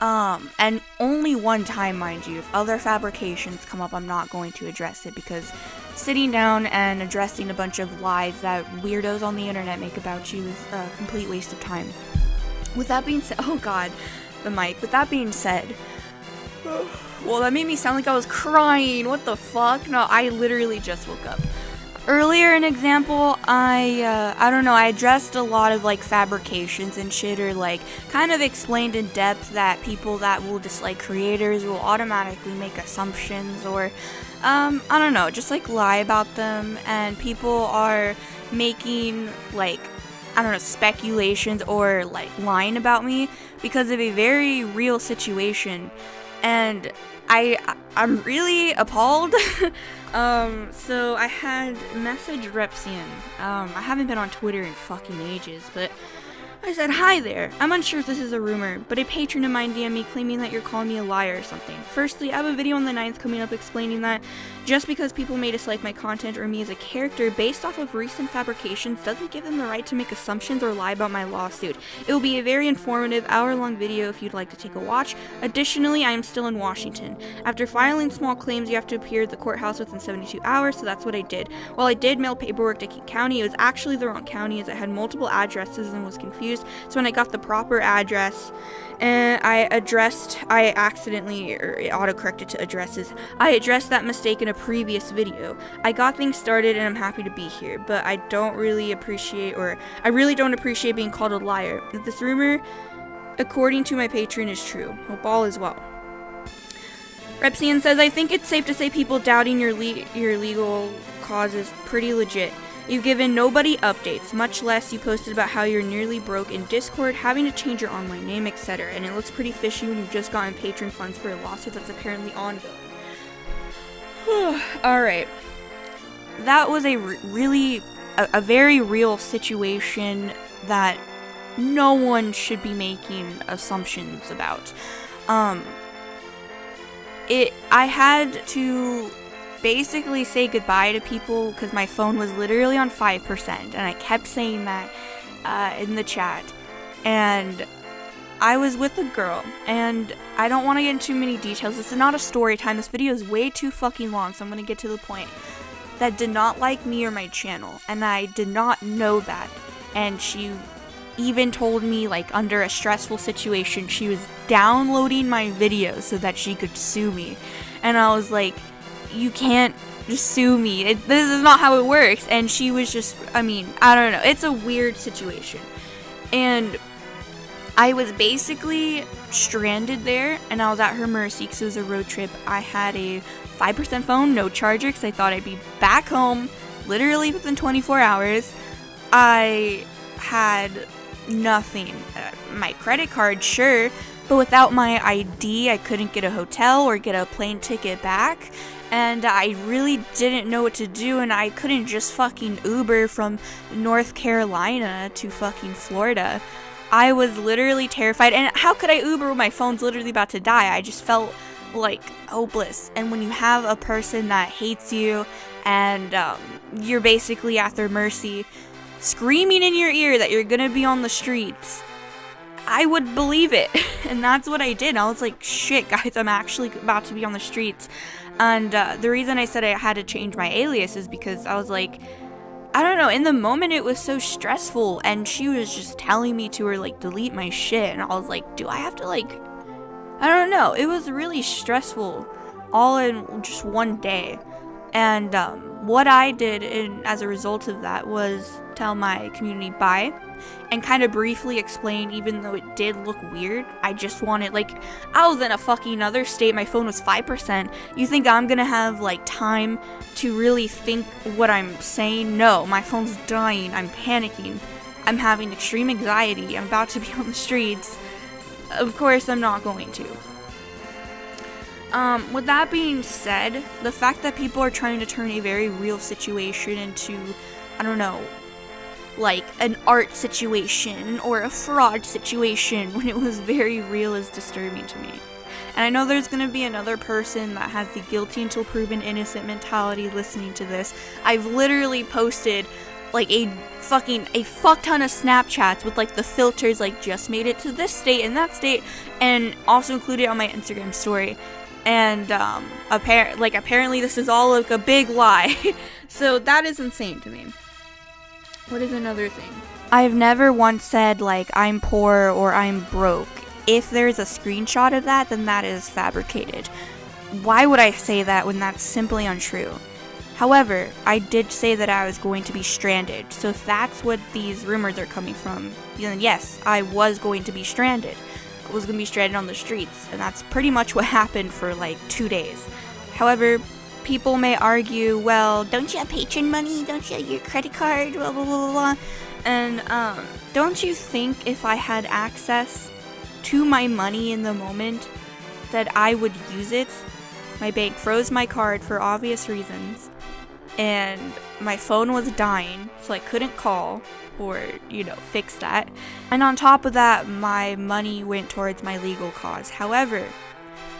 and only one time, mind you, if other fabrications come up, I'm not going to address it because sitting down and addressing a bunch of lies that weirdos on the internet make about you is a complete waste of time. With that being said, oh god, the mic. With that being said, well, that made me sound like I was crying. What the fuck? No, I literally just woke up. Earlier, an example, I addressed a lot of, fabrications and shit, or, kind of explained in depth that people that will dislike creators will automatically make assumptions, or, just, lie about them, and people are making, speculations or, lying about me because of a very real situation, and I'm really appalled. So I had messaged Repsian. I haven't been on Twitter in fucking ages, but I said, "Hi there. I'm unsure if this is a rumor, but a patron of mine DM'd me claiming that you're calling me a liar or something. Firstly, I have a video on the 9th coming up explaining that just because people may dislike my content or me as a character based off of recent fabrications doesn't give them the right to make assumptions or lie about my lawsuit. It will be a very informative hour-long video if you'd like to take a watch. Additionally, I am still in Washington. After filing small claims, you have to appear at the courthouse within 72 hours, so that's what I did. While I did mail paperwork to King County, it was actually the wrong county as it had multiple addresses and was confused. So when I got the proper address, and I accidentally, or it autocorrected to addresses, I addressed that mistake in a previous video. I got things started and I'm happy to be here, but I really don't appreciate being called a liar. If this rumor, according to my patron, is true. Hope all is well." Repsian says, "I think it's safe to say people doubting your legal cause is pretty legit. You've given nobody updates, much less you posted about how you're nearly broke in Discord, having to change your online name, etc. And it looks pretty fishy when you've just gotten patron funds for a lawsuit that's apparently ongoing." Alright. That was a very real situation that no one should be making assumptions about. I had to basically say goodbye to people because my phone was literally on 5%, and I kept saying that in the chat. And I was with a girl, and I don't want to get into too many details. This is not a story time. This video is way too fucking long, so I'm going to get to the point. That did not like me or my channel, and I did not know that. And she even told me, like, under a stressful situation, she was downloading my videos so that she could sue me. And I was like, you can't just sue me. This is not how it works. And she was just, I don't know. It's a weird situation. And I was basically stranded there, and I was at her mercy because it was a road trip. I had a 5% phone, no charger, because I thought I'd be back home literally within 24 hours. I had nothing. My credit card, sure, but without my ID, I couldn't get a hotel or get a plane ticket back. And I really didn't know what to do, and I couldn't just fucking Uber from North Carolina to fucking Florida. I was literally terrified, and how could I Uber when my phone's literally about to die? I just felt like hopeless. And when you have a person that hates you and you're basically at their mercy, screaming in your ear that you're gonna be on the streets, I would believe it. And that's what I did. I was like, shit guys, I'm actually about to be on the streets. And the reason I said I had to change my alias is because I was like, I don't know, in the moment it was so stressful, and she was just telling me to delete my shit, and I was like, do I have to I don't know, it was really stressful all in just one day. And what I did as a result of that was tell my community bye and kind of briefly explain, even though it did look weird, I just wanted, I was in a fucking other state, my phone was 5%. You think I'm gonna have time to really think what I'm saying? No, my phone's dying, I'm panicking, I'm having extreme anxiety, I'm about to be on the streets. Of course I'm not going to. With that being said, the fact that people are trying to turn a very real situation into, I don't know, an art situation or a fraud situation when it was very real is disturbing to me. And I know there's gonna be another person that has the guilty until proven innocent mentality listening to this. I've literally posted a fuck ton of Snapchats with the filters just made it to this state and that state, and also included on my Instagram story. And apparently this is all a big lie. So that is insane to me. What is another thing? I've never once said I'm poor or I'm broke. If there's a screenshot of that, then that is fabricated. Why would I say that when that's simply untrue? However, I did say that I was going to be stranded. So if that's what these rumors are coming from, then yes, I was going to be stranded. I was going to be stranded on the streets, and that's pretty much what happened for 2 days. However, people may argue, well, don't you have patron money? Don't you have your credit card? Blah, blah, blah, blah. And don't you think if I had access to my money in the moment that I would use it? My bank froze my card for obvious reasons. and my phone was dying, so I couldn't call or, you know, fix that. And on top of that, my money went towards my legal cause. However,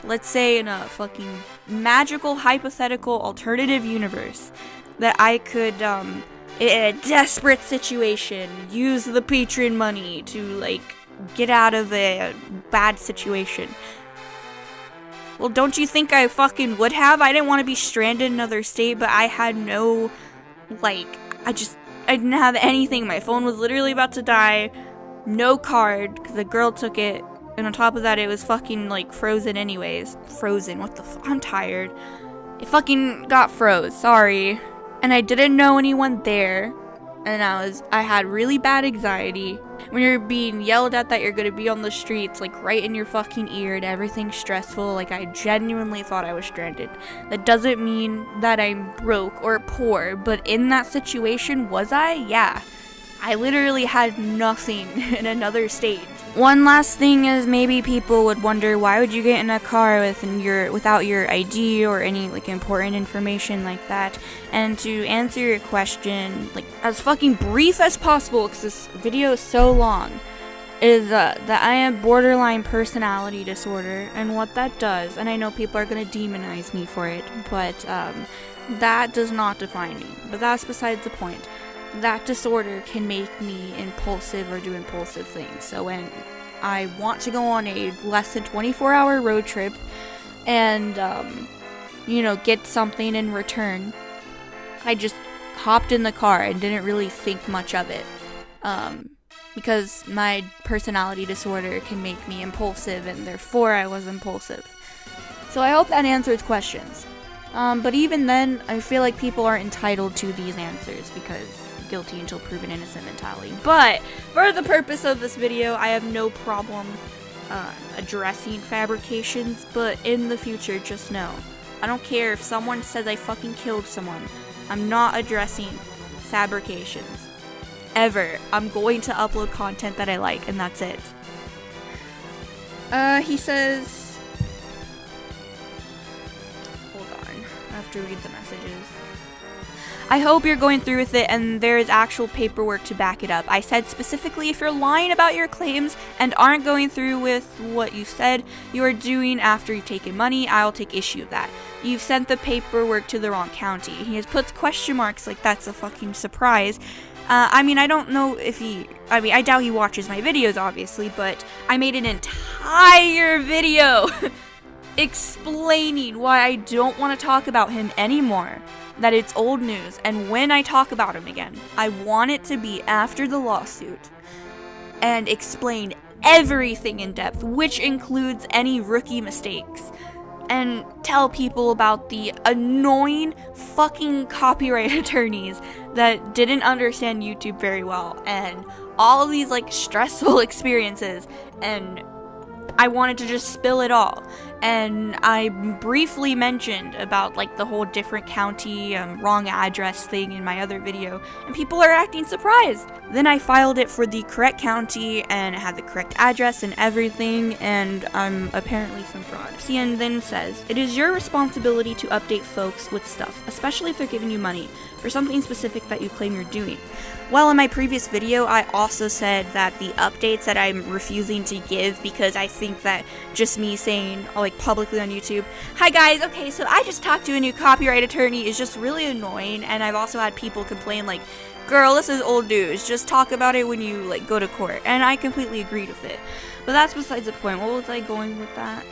let's say in a fucking magical, hypothetical, alternative universe that I could, in a desperate situation, use the Patreon money to, like, get out of a bad situation. Well, don't you think I fucking would have? I didn't want to be stranded in another state, but I had no, like, I didn't have anything. My phone was literally about to die. No card, because the girl took it. And on top of that, it was fucking, like, frozen anyways. Frozen, what the fuck? I'm tired. It fucking got froze, sorry. And I didn't know anyone there. And I had really bad anxiety. When you're being yelled at that you're gonna be on the streets, like, right in your fucking ear, and everything's stressful, like, I genuinely thought I was stranded. That doesn't mean that I'm broke or poor, but in that situation, was I? Yeah. I literally had nothing in another state. One last thing is, maybe people would wonder, why would you get in a car without your ID or any, like, important information like that? And to answer your question, like, as fucking brief as possible, because this video is so long, is that I have borderline personality disorder, and what that does, and I know people are gonna demonize me for it, but that does not define me. But that's besides the point. That disorder can make me impulsive or do impulsive things. So when I want to go on a less than 24-hour road trip and, you know, get something in return, I just hopped in the car and didn't really think much of it. Because my personality disorder can make me impulsive, and therefore I was impulsive. So I hope that answers questions. But even then, I feel like people are entitled to these answers because guilty until proven innocent mentality. But for the purpose of this video, I have no problem addressing fabrications, but in the future, just know, I don't care if someone says I fucking killed someone, I'm not addressing fabrications. Ever. I'm going to upload content that I like, and that's it. He says, hold on, I have to read the messages. I hope you're going through with it and there is actual paperwork to back it up. I said specifically, if you're lying about your claims and aren't going through with what you said you are doing after you've taken money, I'll take issue with that. You've sent the paperwork to the wrong county. He has puts question marks like that's a fucking surprise. I mean, I don't know if I doubt he watches my videos, obviously, but I made an entire video explaining why I don't want to talk about him anymore. That it's old news, and when I talk about him again, I want it to be after the lawsuit and explain everything in depth, which includes any rookie mistakes, and tell people about the annoying fucking copyright attorneys that didn't understand YouTube very well, and all of these, like, stressful experiences, and I wanted to just spill it all. And I briefly mentioned about, like, the whole different county, wrong address thing in my other video, and people are acting surprised. Then I filed it for the correct county, and it had the correct address and everything, and I'm apparently some fraud. CN then says, it is your responsibility to update folks with stuff, especially if they're giving you money for something specific that you claim you're doing. Well, in my previous video, I also said that the updates that I'm refusing to give because I think that just me saying, like, publicly on YouTube, hi guys, okay, so I just talked to a new copyright attorney is just really annoying, and I've also had people complain, like, girl, this is old news, just talk about it when you, like, go to court, and I completely agreed with it. But that's besides the point. What was I going with that?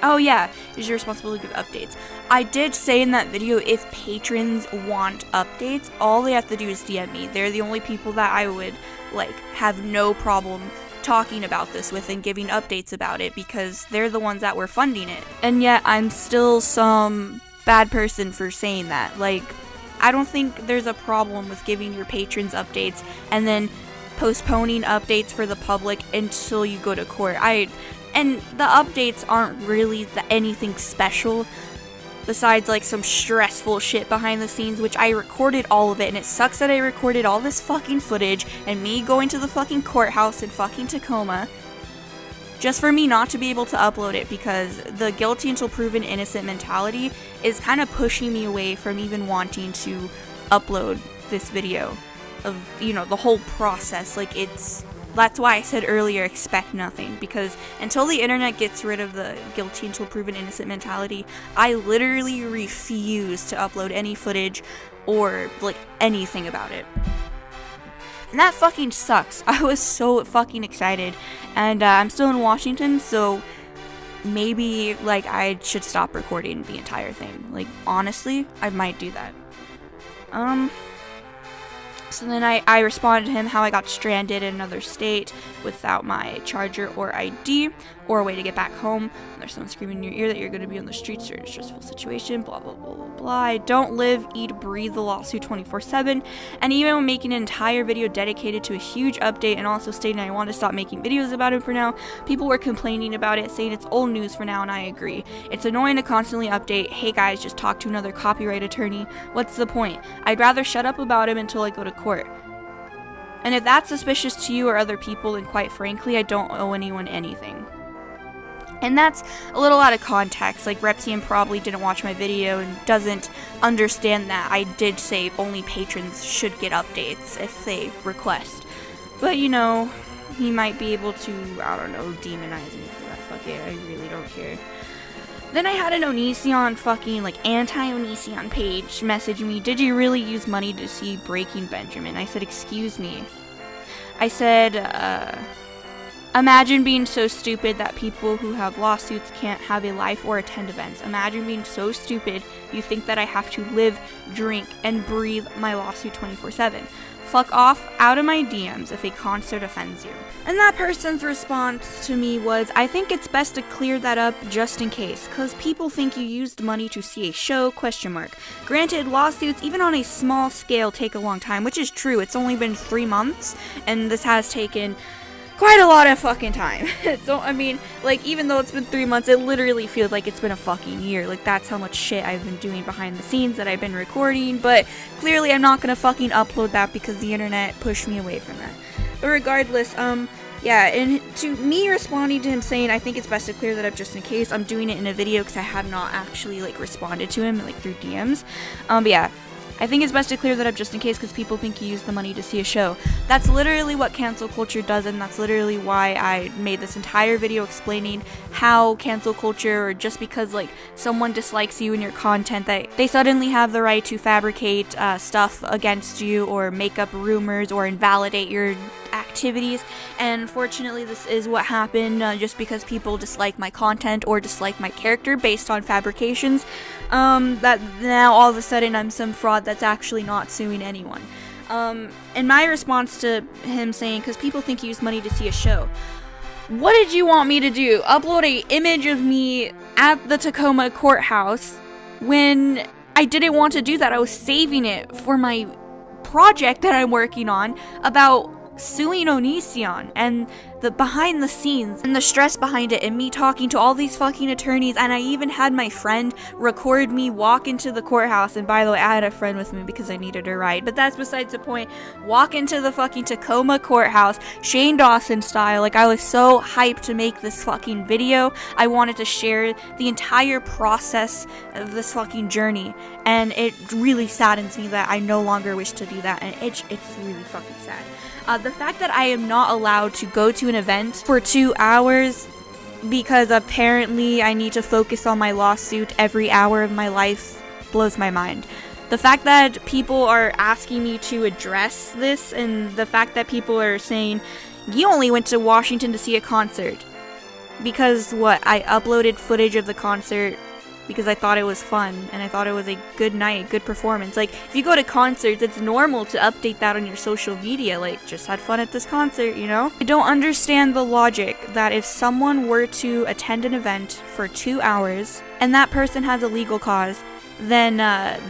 Oh yeah, it's your responsibility to give updates. I did say in that video, if patrons want updates, all they have to do is DM me. They're the only people that I would, like, have no problem talking about this with and giving updates about it, because they're the ones that were funding it. And yet, I'm still some bad person for saying that. Like, I don't think there's a problem with giving your patrons updates and then postponing updates for the public until you go to court. And the updates aren't really anything special besides, like, some stressful shit behind the scenes, which I recorded all of it, and it sucks that I recorded all this fucking footage and me going to the fucking courthouse in fucking Tacoma just for me not to be able to upload it, because the guilty until proven innocent mentality is kind of pushing me away from even wanting to upload this video of, you know, the whole process. Like, that's why I said earlier, expect nothing, because until the internet gets rid of the guilty until proven innocent mentality, I literally refuse to upload any footage or, like, anything about it. And that fucking sucks. I was so fucking excited, and I'm still in Washington, so maybe, like, I should stop recording the entire thing. Like, honestly, I might do that. So then I responded to him how I got stranded in another state without my charger or ID or a way to get back home. And there's someone screaming in your ear that you're going to be on the streets or in a stressful situation, blah, blah, blah, blah, blah. I don't live, eat, breathe the lawsuit 24/7. And even when making an entire video dedicated to a huge update and also stating I want to stop making videos about it for now, people were complaining about it, saying it's old news for now, and I agree. It's annoying to constantly update, hey guys, just talk to another copyright attorney. What's the point? I'd rather shut up about him until I go to court. And if that's suspicious to you or other people, then quite frankly, I don't owe anyone anything. And that's a little out of context. Like, Repsian probably didn't watch my video and doesn't understand that I did say only patrons should get updates if they request. But, you know, he might be able to, I don't know, demonize me for that. Fuck it, I really don't care. Then I had an Onision fucking, like, anti-Onision page message me, did you really use money to see Breaking Benjamin? I said, excuse me. I said, imagine being so stupid that people who have lawsuits can't have a life or attend events. Imagine being so stupid you think that I have to live, drink, and breathe my lawsuit 24/7. Fuck off out of my DMs if a concert offends you. And that person's response to me was, I think it's best to clear that up just in case, cause people think you used money to see a show, ? Granted, lawsuits, even on a small scale, take a long time, which is true. It's only been 3 months, and this has taken quite a lot of fucking time. So, I mean, like, even though it's been 3 months, it literally feels like it's been a fucking year. Like, that's how much shit I've been doing behind the scenes that I've been recording, but clearly I'm not gonna fucking upload that because the internet pushed me away from that. But regardless, yeah, and to me responding to him saying, I think it's best to clear that up just in case, I'm doing it in a video because I have not actually, like, responded to him, like, through DMs. But yeah. I think it's best to clear that up just in case because people think you use the money to see a show. That's literally what cancel culture does, and that's literally why I made this entire video explaining how cancel culture, or just because, like, someone dislikes you and your content, that they suddenly have the right to fabricate stuff against you or make up rumors or invalidate your activities. And unfortunately, this is what happened, just because people dislike my content or dislike my character based on fabrications, that now all of a sudden I'm some fraud that's actually not suing anyone. And my response to him saying, because people think you use money to see a show, what did you want me to do? Upload a image of me at the Tacoma courthouse when I didn't want to do that. I was saving it for my project that I'm working on about suing Onision and the behind the scenes and the stress behind it, and me talking to all these fucking attorneys. And I even had my friend record me walk into the courthouse. And by the way, I had a friend with me because I needed a ride, but that's besides the point. Walk into the fucking Tacoma courthouse, Shane Dawson style. Like, I was so hyped to make this fucking video. I wanted to share the entire process of this fucking journey, and it really saddens me that I no longer wish to do that, and it's really fucking sad. The fact that I am not allowed to go to an event for 2 hours because apparently I need to focus on my lawsuit every hour of my life blows my mind. The fact that people are asking me to address this, and the fact that people are saying, you only went to Washington to see a concert. Because what? I uploaded footage of the concert because I thought it was fun, and I thought it was a good night, a good performance. Like, if you go to concerts, it's normal to update that on your social media, like, just had fun at this concert, you know? I don't understand the logic that if someone were to attend an event for 2 hours, and that person has a legal cause, then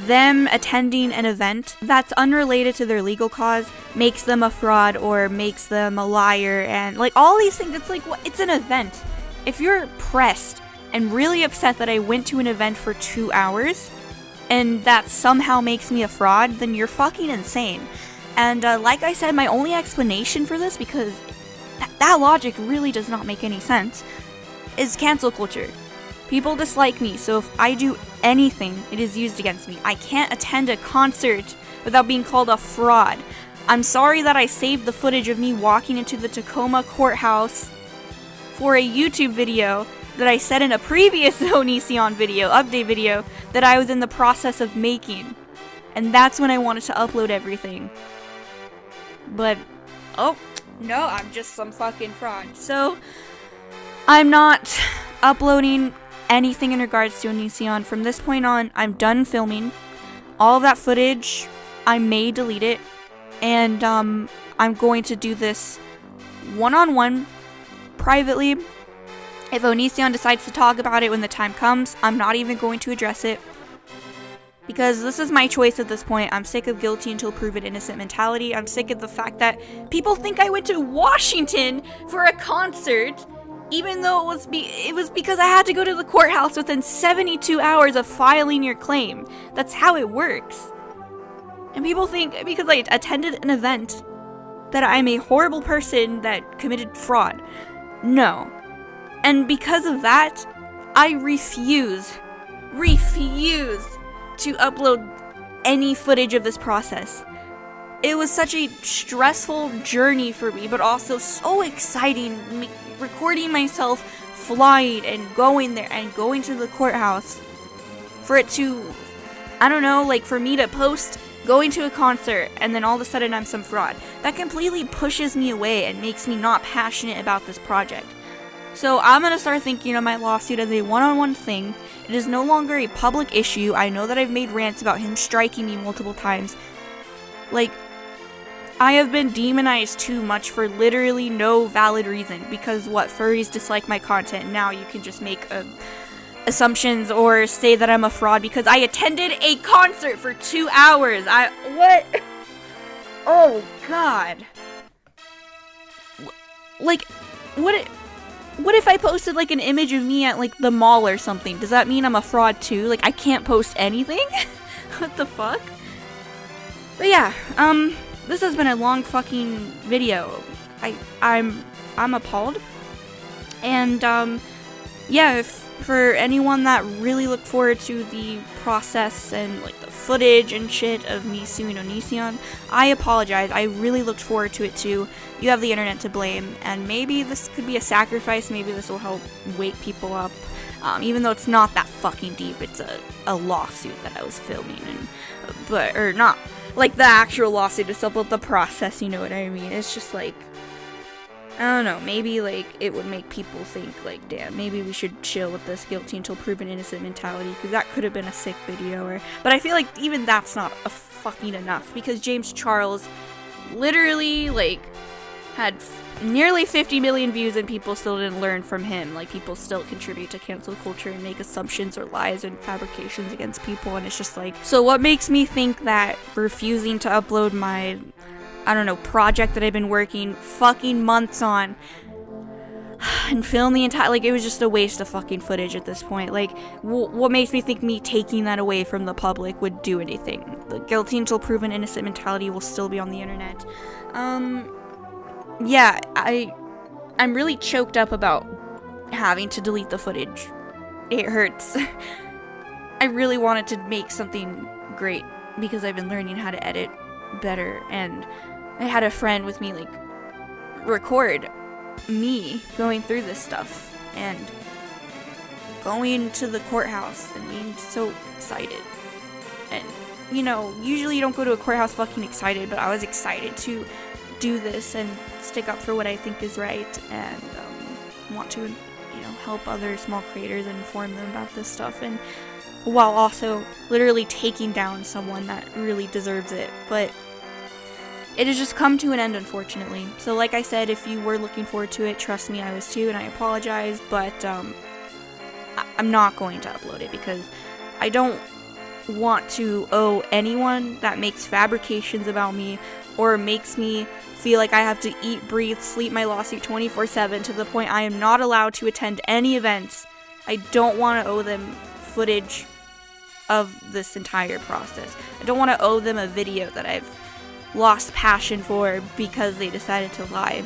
them attending an event that's unrelated to their legal cause makes them a fraud or makes them a liar, and, like, all these things. It's like, what? It's an event. If you're pressed and really upset that I went to an event for 2 hours and that somehow makes me a fraud, then you're fucking insane. And like I said, my only explanation for this, because that logic really does not make any sense, is cancel culture. People dislike me, so if I do anything, it is used against me. I can't attend a concert without being called a fraud. I'm sorry that I saved the footage of me walking into the Tacoma courthouse for a YouTube video that I said in a previous Onision video, update video, that I was in the process of making. And that's when I wanted to upload everything. But, oh, no, I'm just some fucking fraud. So, I'm not uploading anything in regards to Onision. From this point on, I'm done filming. All of that footage, I may delete it. And, I'm going to do this one-on-one, privately. If Onision decides to talk about it when the time comes, I'm not even going to address it. Because this is my choice at this point. I'm sick of guilty until proven innocent mentality. I'm sick of the fact that people think I went to Washington for a concert, even though it was because I had to go to the courthouse within 72 hours of filing your claim. That's how it works. And people think because I attended an event that I'm a horrible person that committed fraud. No. And because of that, I refuse to upload any footage of this process. It was such a stressful journey for me, but also so exciting, recording myself flying and going there and going to the courthouse. For it to, I don't know, like for me to post going to a concert and then all of a sudden I'm some fraud. That completely pushes me away and makes me not passionate about this project. So I'm going to start thinking of my lawsuit as a one-on-one thing. It is no longer a public issue. I know that I've made rants about him striking me multiple times. Like, I have been demonized too much for literally no valid reason. Because what, furries dislike my content. Now you can just make assumptions or say that I'm a fraud because I attended a concert for 2 hours. What? Oh, God. Like, what if I posted, like, an image of me at, like, the mall or something? Does that mean I'm a fraud, too? Like, I can't post anything? What the fuck? But yeah, this has been a long fucking video. I'm appalled. And, yeah, for anyone that really looked forward to the process and, like, the footage and shit of me suing Onision, I apologize. I really looked forward to it, too. You have the internet to blame, and maybe this could be a sacrifice. Maybe this will help wake people up. Even though it's not that fucking deep, it's a lawsuit that I was filming, or not like the actual lawsuit itself, but the process, you know what I mean? It's just like, I don't know, maybe like it would make people think like, damn, maybe we should chill with this guilty until proven innocent mentality, because that could have been a sick video, but I feel like even that's not fucking enough, because James Charles literally, like, had nearly 50 million views and people still didn't learn from him. Like, people still contribute to cancel culture and make assumptions or lies and fabrications against people, and it's just like, so what makes me think that refusing to upload my, I don't know, project that I've been working fucking months on and film the entire, like, it was just a waste of fucking footage at this point. Like, what makes me think me taking that away from the public would do anything? The guilty until proven innocent mentality will still be on the internet. Yeah, I'm really choked up about having to delete the footage. It hurts. I really wanted to make something great because I've been learning how to edit better, and I had a friend with me, like, record me going through this stuff and going to the courthouse and being so excited. And, you know, usually you don't go to a courthouse fucking excited, but I was excited to do this and stick up for what I think is right, and want to, you know, help other small creators and inform them about this stuff, and while also literally taking down someone that really deserves it. But it has just come to an end, unfortunately. So like I said, if you were looking forward to it, trust me, I was too, and I apologize, but I'm not going to upload it because I don't want to owe anyone that makes fabrications about me or makes me feel like I have to eat, breathe, sleep my lawsuit 24/7 to the point I am not allowed to attend any events. I don't want to owe them footage of this entire process. I don't want to owe them a video that I've lost passion for because they decided to lie.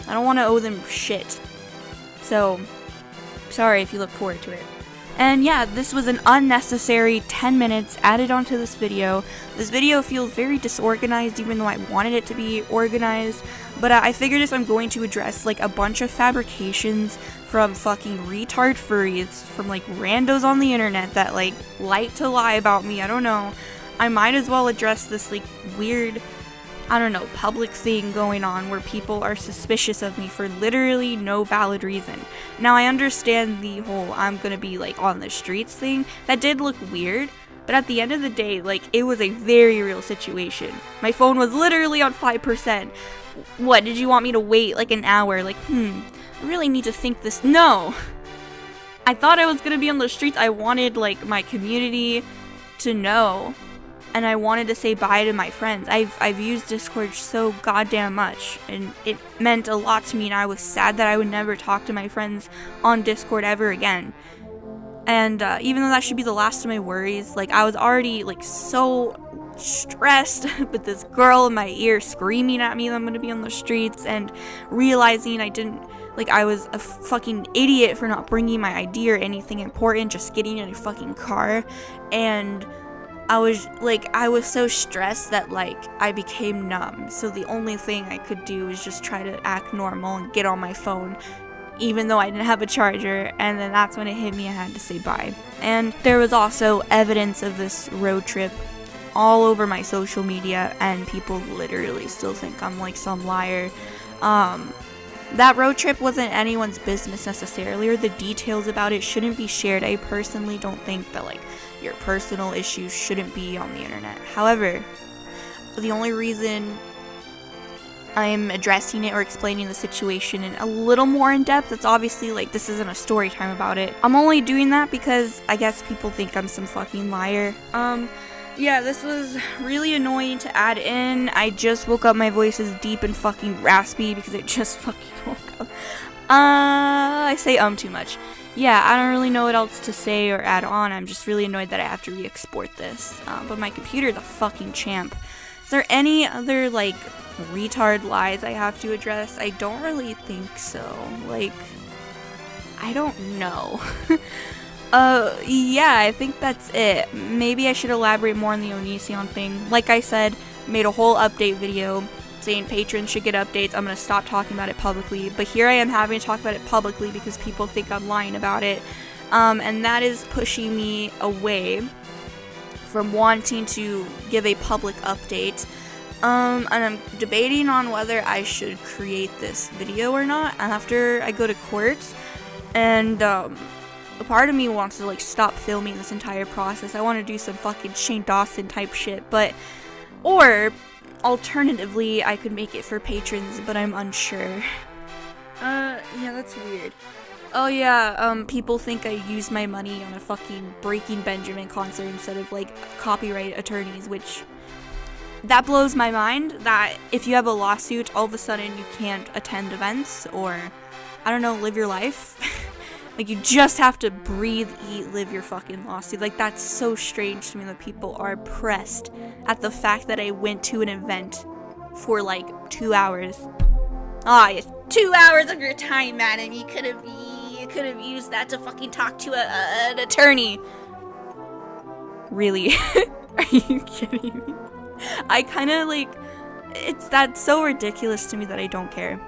I don't want to owe them shit. So, sorry if you look forward to it. And yeah, this was an unnecessary 10 minutes added onto this video. This video feels very disorganized even though I wanted it to be organized. But I figured if I'm going to address like a bunch of fabrications from fucking retard furries, from like randos on the internet that like to lie about me, I don't know, I might as well address this like weird, I don't know, public thing going on where people are suspicious of me for literally no valid reason. Now, I understand the whole I'm gonna be like on the streets thing. That did look weird, but at the end of the day, like, it was a very real situation. My phone was literally on 5%. What, did you want me to wait like an hour? Like, I really need to think this. No! I thought I was gonna be on the streets. I wanted like my community to know. And I wanted to say bye to my friends. I've used Discord so goddamn much, and it meant a lot to me, and I was sad that I would never talk to my friends on Discord ever again. And even though that should be the last of my worries, like, I was already like so stressed with this girl in my ear screaming at me that I'm gonna be on the streets, and realizing I was a fucking idiot for not bringing my ID or anything important, just getting in a fucking car. And I was so stressed that like I became numb. So the only thing I could do was just try to act normal and get on my phone, even though I didn't have a charger. And then that's when it hit me, I had to say bye. And there was also evidence of this road trip all over my social media, and people literally still think I'm like some liar. That road trip wasn't anyone's business necessarily, or the details about it shouldn't be shared. I personally don't think that like your personal issues shouldn't be on the internet. However, the only reason I'm addressing it or explaining the situation in a little more in depth, it's obviously like this isn't a story time about it. I'm only doing that because I guess people think I'm some fucking liar. Yeah, this was really annoying to add in. I just woke up, my voice is deep and fucking raspy because I just fucking woke up. I say too much. Yeah, I don't really know what else to say or add on. I'm just really annoyed that I have to re-export this. But my computer's a fucking champ. Is there any other, like, retard lies I have to address? I don't really think so. Like, I don't know. Yeah, I think that's it. Maybe I should elaborate more on the Onision thing. Like I said, made a whole update video saying patrons should get updates. I'm gonna stop talking about it publicly, but here I am having to talk about it publicly because people think I'm lying about it, and that is pushing me away from wanting to give a public update, and I'm debating on whether I should create this video or not after I go to court. And a part of me wants to like stop filming this entire process. I want to do some fucking Shane Dawson type shit, or alternatively, I could make it for patrons, but I'm unsure. Yeah, that's weird. Oh yeah, people think I use my money on a fucking Breaking Benjamin concert instead of, like, copyright attorneys, which, that blows my mind, that if you have a lawsuit, all of a sudden you can't attend events, or, I don't know, live your life. Like, you just have to breathe, eat, live your fucking lawsuit. Like, that's so strange to me that people are pressed at the fact that I went to an event for, like, 2 hours. Yes, 2 hours of your time, madam. You could have used that to fucking talk to an attorney. Really? Are you kidding me? I kind of, like, that's so ridiculous to me that I don't care.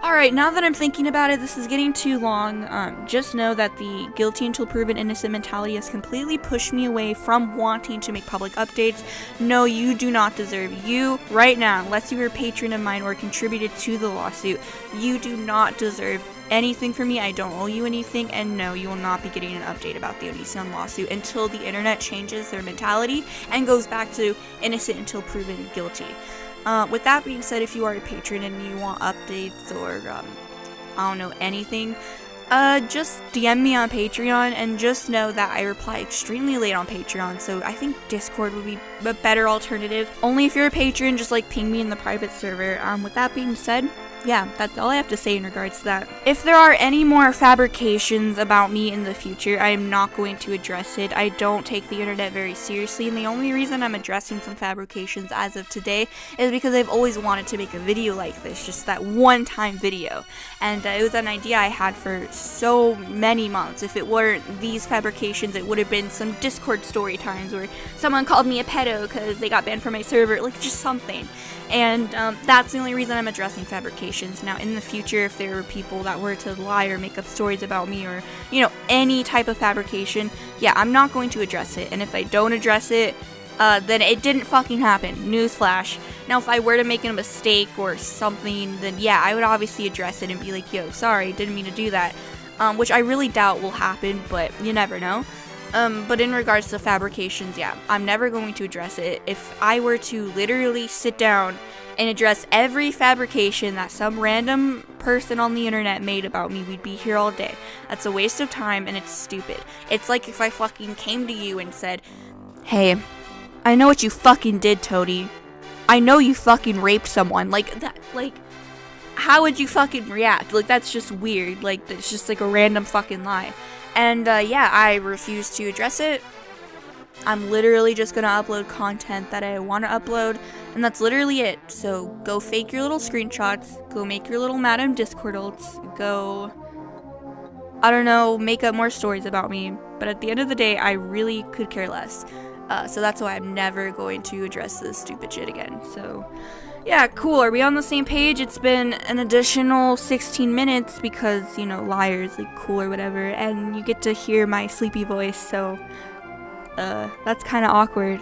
Alright, now that I'm thinking about it, this is getting too long. Just know that the guilty until proven innocent mentality has completely pushed me away from wanting to make public updates. No, you do not deserve. You, right now, unless you were a patron of mine or contributed to the lawsuit, you do not deserve anything from me. I don't owe you anything, and no, you will not be getting an update about the Onision lawsuit until the internet changes their mentality and goes back to innocent until proven guilty. With that being said, if you are a patron and you want updates or, I don't know, anything, just DM me on Patreon, and just know that I reply extremely late on Patreon, so I think Discord would be a better alternative. Only if you're a patron, just, like, ping me in the private server. With that being said, yeah, that's all I have to say in regards to that. If there are any more fabrications about me in the future, I am not going to address it. I don't take the internet very seriously, and the only reason I'm addressing some fabrications as of today is because I've always wanted to make a video like this, just that one-time video. And it was an idea I had for so many months. If it weren't these fabrications, it would have been some Discord story times where someone called me a pedo because they got banned from my server, like just something. And that's the only reason I'm addressing fabrications. Now, in the future, if there were people that were to lie or make up stories about me or, you know, any type of fabrication, yeah, I'm not going to address it. And if I don't address it, then it didn't fucking happen. Newsflash. Now, if I were to make a mistake or something, then yeah, I would obviously address it and be like, yo, sorry, didn't mean to do that. Which I really doubt will happen, but you never know. But in regards to fabrications, yeah, I'm never going to address it. If I were to literally sit down and address every fabrication that some random person on the internet made about me, we'd be here all day. That's a waste of time and it's stupid. It's like if I fucking came to you and said, hey, I know what you fucking did, Toady. I know you fucking raped someone. Like, that, like, how would you fucking react? Like, that's just weird. Like, it's just like a random fucking lie. And, yeah, I refuse to address it. I'm literally just gonna upload content that I want to upload, and that's literally it. So, go fake your little screenshots, go make your little Madam Discord ults, go, I don't know, make up more stories about me. But at the end of the day, I really could care less. So that's why I'm never going to address this stupid shit again. So, yeah, cool. Are we on the same page? It's been an additional 16 minutes because, you know, liars, like, cool or whatever. And you get to hear my sleepy voice, so, that's kind of awkward.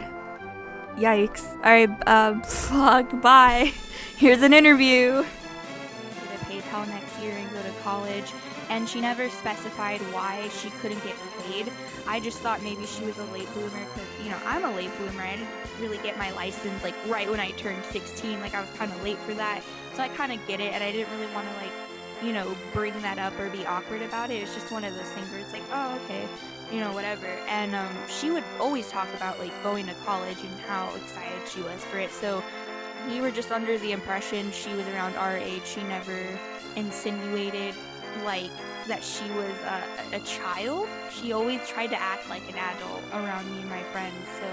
Yikes. Alright, fuck, bye. Here's an interview. Get a PayPal next year and go to college. And she never specified why she couldn't get paid. I just thought maybe she was a late bloomer because, you know, I'm a late bloomer. I didn't really get my license, like, right when I turned 16. Like, I was kind of late for that. So I kind of get it, and I didn't really want to, like, you know, bring that up or be awkward about it. It's just one of those things where it's like, oh, okay, you know, whatever. And she would always talk about, like, going to college and how excited she was for it. So we were just under the impression she was around our age. She never insinuated, like, that she was a child. She always tried to act like an adult around me and my friends, so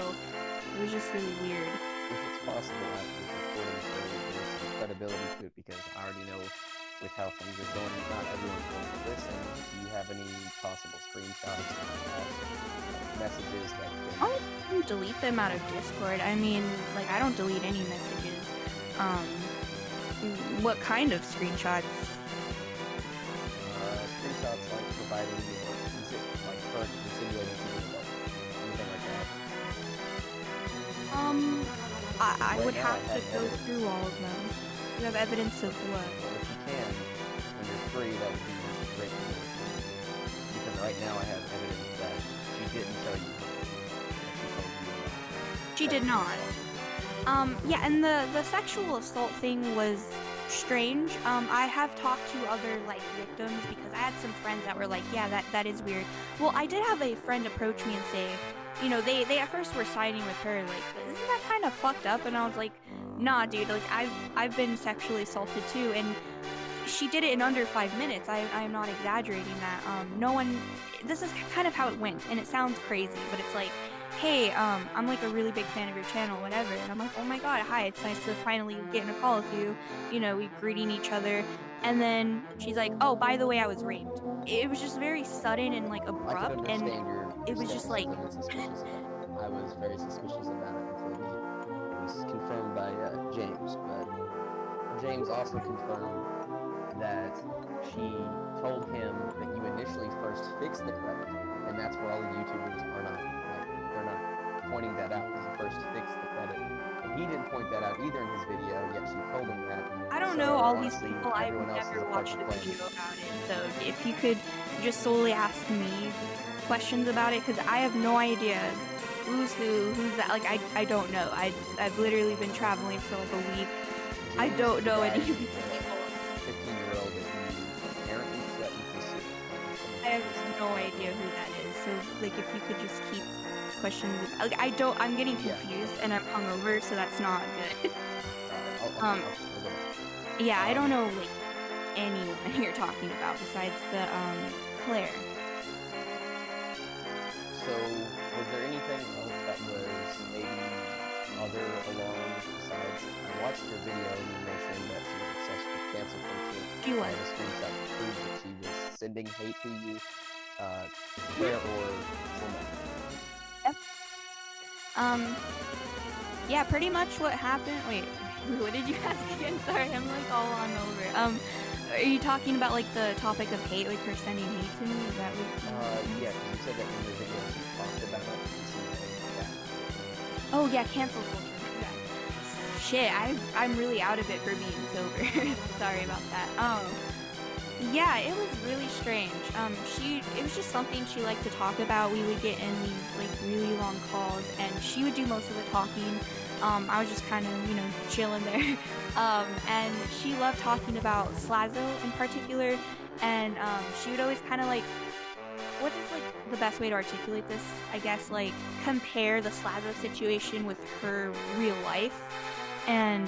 it was just really weird. If it's possible after this recording, so there's some credibility to it, because I already know with how things are going, not everyone's going to listen. Do you have any possible screenshots or messages that can... I'll delete them out of Discord. I mean, like, I don't delete any messages. What kind of screenshots? Screenshots like providing, like, first insinuating something, anything like that. I would have to go through all of them. You have evidence of what? Well, if you can, when you're free, that would be great for me. Because right now I have evidence that she didn't tell you that she told you. She did not. Yeah, and the sexual assault thing was strange. I have talked to other, like, victims because I had some friends that were like, yeah, that is weird. Well, I did have a friend approach me and say, you know, they at first were siding with her, like, isn't that kind of fucked up? And I was like, nah, dude, like, I've been sexually assaulted too, and she did it in under 5 minutes. I'm not exaggerating that. No one, this is kind of how it went, and it sounds crazy, but it's like, hey, I'm like a really big fan of your channel, whatever. And I'm like, oh my god, hi, it's nice to finally get in a call with you. You know, we greeting each other. And then she's like, oh, by the way, I was raped. It was just very sudden and, like, abrupt, and it was just like... I was very suspicious about it until it was confirmed by James. But James also confirmed that she told him that you initially first fixed the credit, and that's where all the YouTubers are not. They're not pointing that out, because he first fixed the credit. And he didn't point that out either in his video, yet she told him that. I don't know all these people. I've never watched a video about it. So if you could just solely ask me questions about it, because I have no idea who's that. Like, I don't know. I've literally been traveling for like a week. I don't know any of these people. 15-year-old that you apparently threatened to sue. I have no idea who that is. So, like, if you could just keep questions. Like, I'm getting confused, and I'm hungover, so that's not good. I'll yeah, I don't know, like, anyone you're talking about besides the Claire. So, was there anything else that was maybe other along besides, I watched your video and you mentioned that she was obsessed with cancel culture. She was. I have a screenshot to prove that she was sending hate to you, Claire or Slimurz. Yep. Yeah, pretty much what happened. Wait, what did you ask again? Sorry, I'm like all on over. Are you talking about like the topic of hate, like her sending hate to me? Is that what? Yeah, because you said that in the video she talked about it. You seemed to think that. Oh yeah, cancel culture. Yeah. Shit, I'm really out of it for being sober. Sorry about that. Yeah, it was really strange. It was just something she liked to talk about. We would get in these like really long calls, and she would do most of the talking. I was just kind of, chilling there. And she loved talking about Slazo in particular, and she would always kind of like, what is like the best way to articulate this? I guess like compare the Slazo situation with her real life, and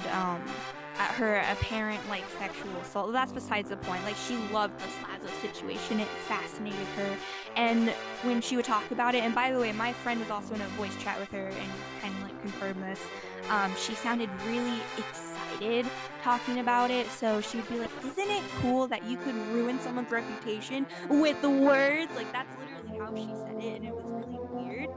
her apparent like sexual assault. That's besides the point. Like, she loved the Slazo situation. It fascinated her. And when she would talk about it, and by the way, my friend was also in a voice chat with her and kind of like confirmed this. She sounded really excited talking about it. So she would be like, "Isn't it cool that you could ruin someone's reputation with the words?" Like, that's literally how she said it, and it was really weird.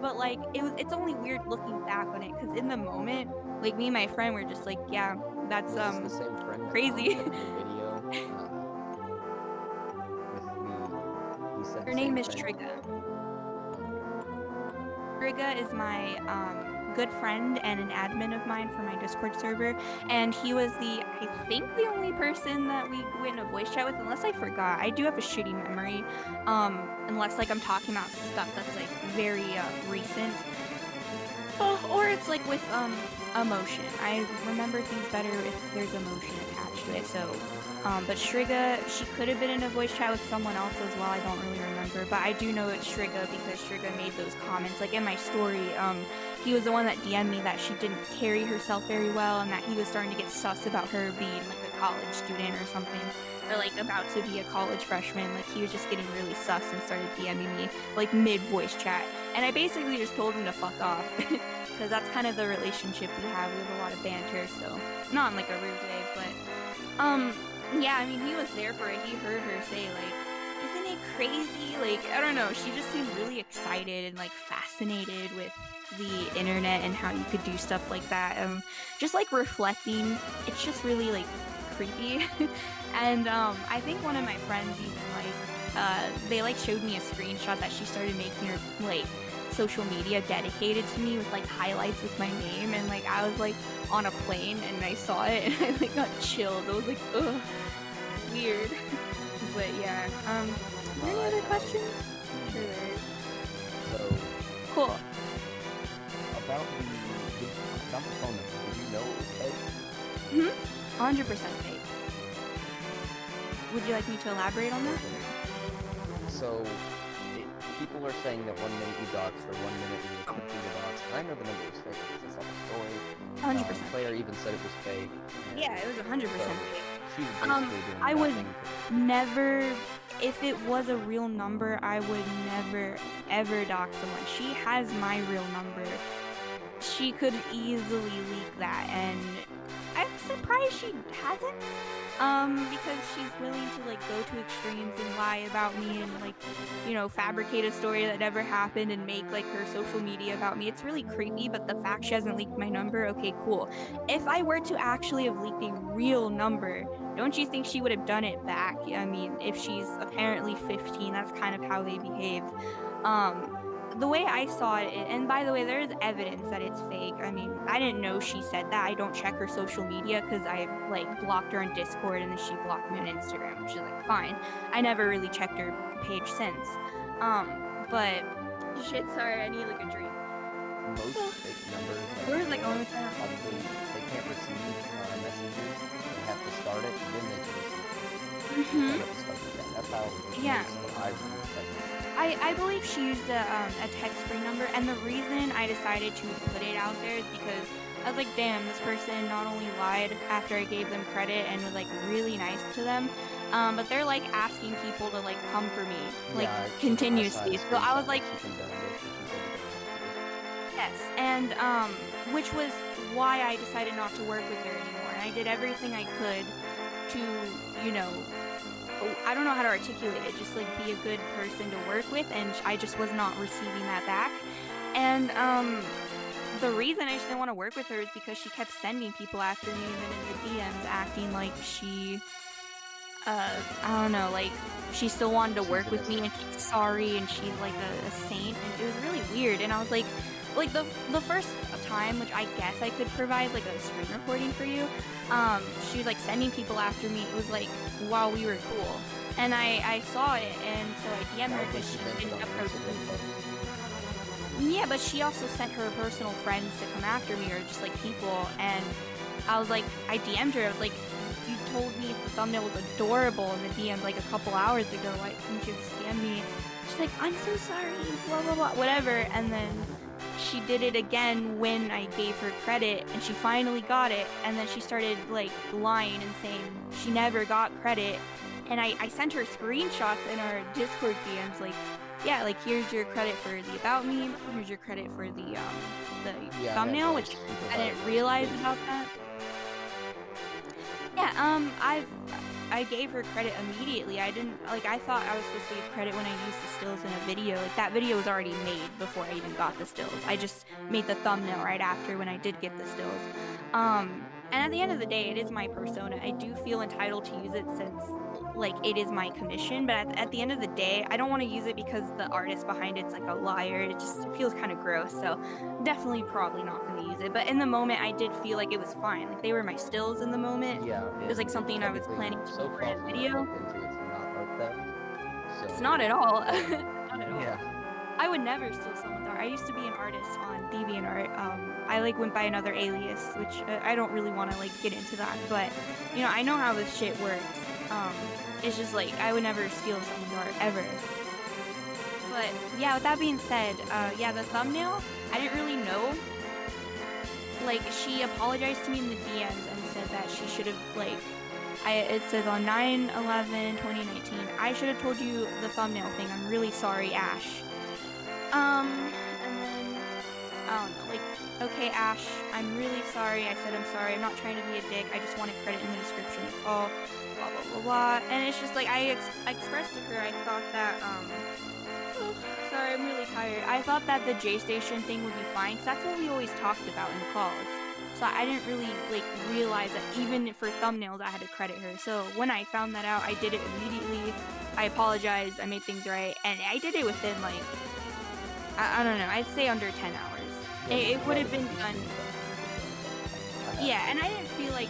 But like, it's only weird looking back on it, because in the moment, like, me and my friend were just like, yeah, that's Was this the same friend crazy. that in the video, you said Her the name same is friend? Trigga. Trigga is my good friend and an admin of mine for my Discord server, and he was I think the only person that we went in a voice chat with, unless I forgot. I do have a shitty memory, unless like I'm talking about stuff that's like very recent. Or it's like with emotion. I remember things better if there's emotion attached to it. So, but Shriga, she could have been in a voice chat with someone else as well. I don't really remember, but I do know it's Shriga because Shriga made those comments. Like in my story, he was the one that DM'd me that she didn't carry herself very well, and that he was starting to get sus about her being like a college student or something, or like about to be a college freshman. Like, he was just getting really sus and started DMing me like mid voice chat, and I basically just told him to fuck off. Because that's kind of the relationship we have. We have a lot of banter, so not in like a rude way, but yeah, I mean, he was there for it. He heard her say like, "Isn't it crazy?" Like, I don't know, she just seemed really excited and like fascinated with the internet and how you could do stuff like that. Just like reflecting, it's just really like creepy. And I think one of my friends even like they like showed me a screenshot that she started making her like social media dedicated to me with like highlights with my name, and like I was like on a plane and I saw it and I like got chilled. I was like, ugh, weird. But yeah, any other questions? Sure there is. So, Cool. about the phone number, did you know it was fake? 100% fake. Would you like me to elaborate on that? So, people are saying that 1 minute you doxed or 1 minute you were attempting to dox. I know the number was fake because I saw the story. 100%. Claire even said it was fake. and Yeah, it was 100% so fake. She was basically doing I would nothing to- never, if it was a real number, I would never ever dox someone. She has my real number. She could easily leak that, and I'm surprised she hasn't. Because she's willing to like go to extremes and lie about me and like, fabricate a story that never happened and make like her social media about me. It's really creepy, but the fact she hasn't leaked my number, okay, cool. If I were to actually have leaked a real number, don't you think she would have done it back? I mean, if she's apparently 15, that's kind of how they behave. The way I saw it, and by the way, there is evidence that it's fake. I mean, I didn't know she said that. I don't check her social media because I like blocked her on Discord and then she blocked me on Instagram, which is like fine. I never really checked her page since. But shit, sorry, I need like a drink. Most fake numbers Where's like only time? probably they can't receive messages. They have to start it, and then they can receive it. They have to start it. That's how Yeah. I've used I believe she used a text-free number, and the reason I decided to put it out there is because I was like, damn, this person not only lied after I gave them credit and was like really nice to them, but they're like asking people to like come for me, like continuously. So I was like, yes, and which was why I decided not to work with her anymore. And I did everything I could to, you know, I don't know how to articulate it, just like be a good person to work with, and I just was not receiving that back. And the reason I just didn't want to work with her is because she kept sending people after me, and then in the DMs acting like she, I don't know, like she still wanted to work with me, and she's sorry, and she's like a saint, and it was really weird. And I was like the first time, which I guess I could provide like a screen recording for you, she was like sending people after me. It was like while we were cool, and I saw it, and so I DM'd her because she didn't approach me. Yeah, but she also sent her personal friends to come after me, or just like people, and I was like, I DM'd her, I was like, you told me the thumbnail was adorable in the DMs like a couple hours ago, why couldn't you just DM me? She's like, I'm so sorry, blah blah blah, whatever, and then she did it again when I gave her credit, and she finally got it, and then she started like lying and saying she never got credit, and I sent her screenshots in our Discord DMs, like, yeah, like here's your credit for the about me, here's your credit for the thumbnail, which I didn't realize about that. Yeah, I gave her credit immediately. I didn't, like, I thought I was supposed to give credit when I used the stills in a video. Like, that video was already made before I even got the stills. I just made the thumbnail right after when I did get the stills. And at the end of the day, it is my persona. I do feel entitled to use it since, like, it is my commission, but at the end of the day, I don't want to use it because the artist behind it's like a liar. It feels kind of gross, so definitely probably not going to use it. But in the moment, I did feel like it was fine. Like, they were my stills in the moment. Yeah, it was like something I was planning to do for a video. It's Not not at all. Not at all. Yeah. I would never steal someone's art. I used to be an artist on DeviantArt. I like went by another alias, which I don't really want to like get into that, but you know, I know how this shit works. It's just like I would never steal someone's art ever. But yeah, with that being said, yeah, the thumbnail, I didn't really know. Like, she apologized to me in the DMs and said that she should have, like, it says on 9/11/2019, I should have told you the thumbnail thing. I'm really sorry, Ash. And then, I don't know, like, okay, Ash, I'm really sorry. I said I'm sorry. I'm not trying to be a dick. I just wanted credit in the description. It's all blah, blah, blah, blah. And it's just like, I expressed to her, I thought that, sorry, I'm really tired. I thought that the J-Station thing would be fine, because that's what we always talked about in the calls. So I didn't really, like, realize that even for thumbnails, I had to credit her. So when I found that out, I did it immediately. I apologized. I made things right. And I did it within, like, I don't know, I'd say under 10 hours. It would have been done. Yeah, and I didn't feel like,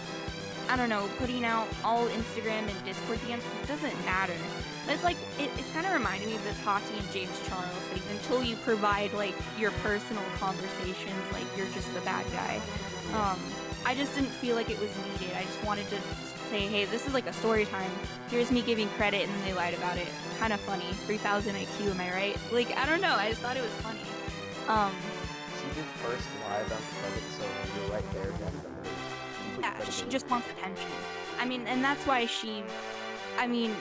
I don't know, putting out all Instagram and Discord DMs, it doesn't matter. But it's like, it's kind of reminding me of the Tati and James Charles thing. Until you provide, like, your personal conversations, like, you're just the bad guy. I just didn't feel like it was needed. I just wanted to say, hey, this is like a story time. Here's me giving credit, and then they lied about it. Kind of funny. 3,000 IQ, am I right? Like, I don't know. I just thought it was funny. She did first lie about the credit, so you're right there, definitely. Yeah, she just wants attention. I mean, and that's why I mean,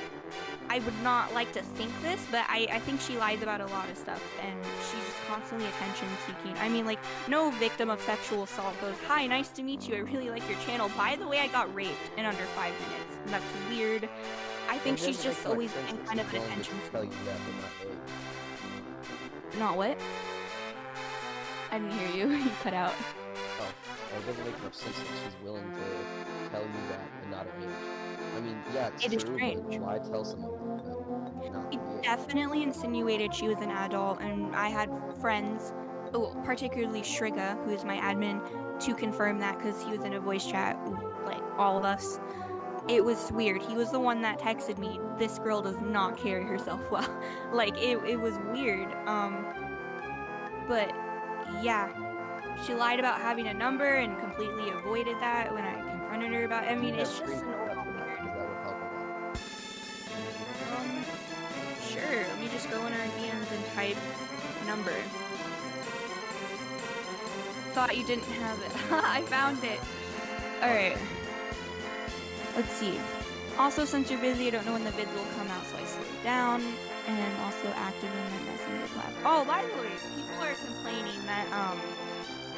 I would not like to think this, but I think she lies about a lot of stuff, and she's just constantly attention-seeking. I mean, like, no victim of sexual assault goes, hi, nice to meet you, I really like your channel. By the way, I got raped in under 5 minutes. And that's weird. I think she's just always been kind of an attention. Not what? I didn't hear you. You cut out. Oh, it doesn't make much sense that she's willing to tell you that and not age. I mean, yeah, it's true, but why tell someone that? It definitely insinuated she was an adult, and I had friends, particularly Shriga, who is my admin, to confirm that because he was in a voice chat with, like, all of us. It was weird. He was the one that texted me, this girl does not carry herself well. Like, it was weird. But, yeah. She lied about having a number and completely avoided that when I confronted her about it. I mean, it's just an old weird. Sure, let me just go in our DMs and type number. thought you didn't have it. I found it. Alright. Let's see. Also, since you're busy, I don't know when the vids will come out, so I slowed down. And also active in my messenger platform. Oh, by the way, people are complaining that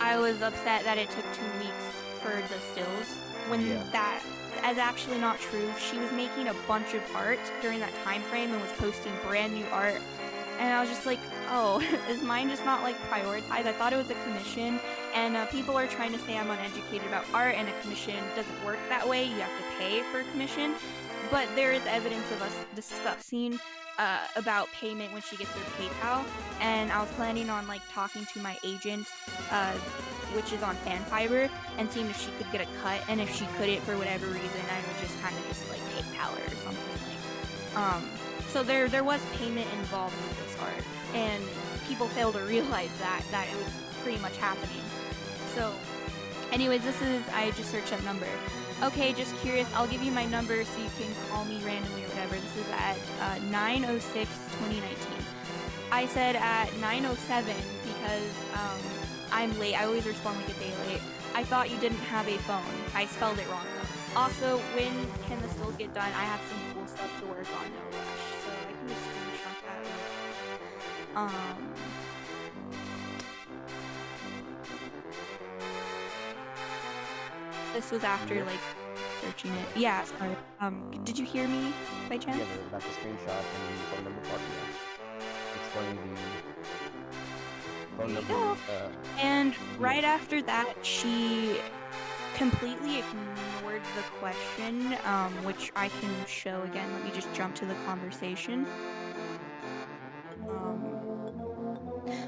I was upset that it took 2 weeks for the stills, when that is actually not true. She was making a bunch of art during that time frame and was posting brand new art. And I was just like, oh, is mine just not like prioritized? I thought it was a commission, and people are trying to say I'm uneducated about art, and a commission doesn't work that way. You have to pay for a commission. But there is evidence of us discussing about payment when she gets her PayPal, and I was planning on like talking to my agent, which is on FanFiber, and seeing if she could get a cut, and if she couldn't for whatever reason, I would just kind of just like PayPal her or something. So there was payment involved with this art, and people fail to realize that it was pretty much happening. So anyways, I just searched up number. Okay, just curious, I'll give you my number so you can call me randomly or whatever. This is at 9/06/2019. I said at 9:07 because I'm late. I always respond like a day late. I thought you didn't have a phone. I spelled it wrong though. Also, when can the stills get done? I have some cool stuff to work on, no rush. So I can just screenshot that. This was after like searching it. Yeah, sorry. Did you hear me by chance? Yeah, that's a screenshot and the phone number part of it. Explaining the phone number. And right after that, she completely ignored the question, which I can show again. Let me just jump to the conversation.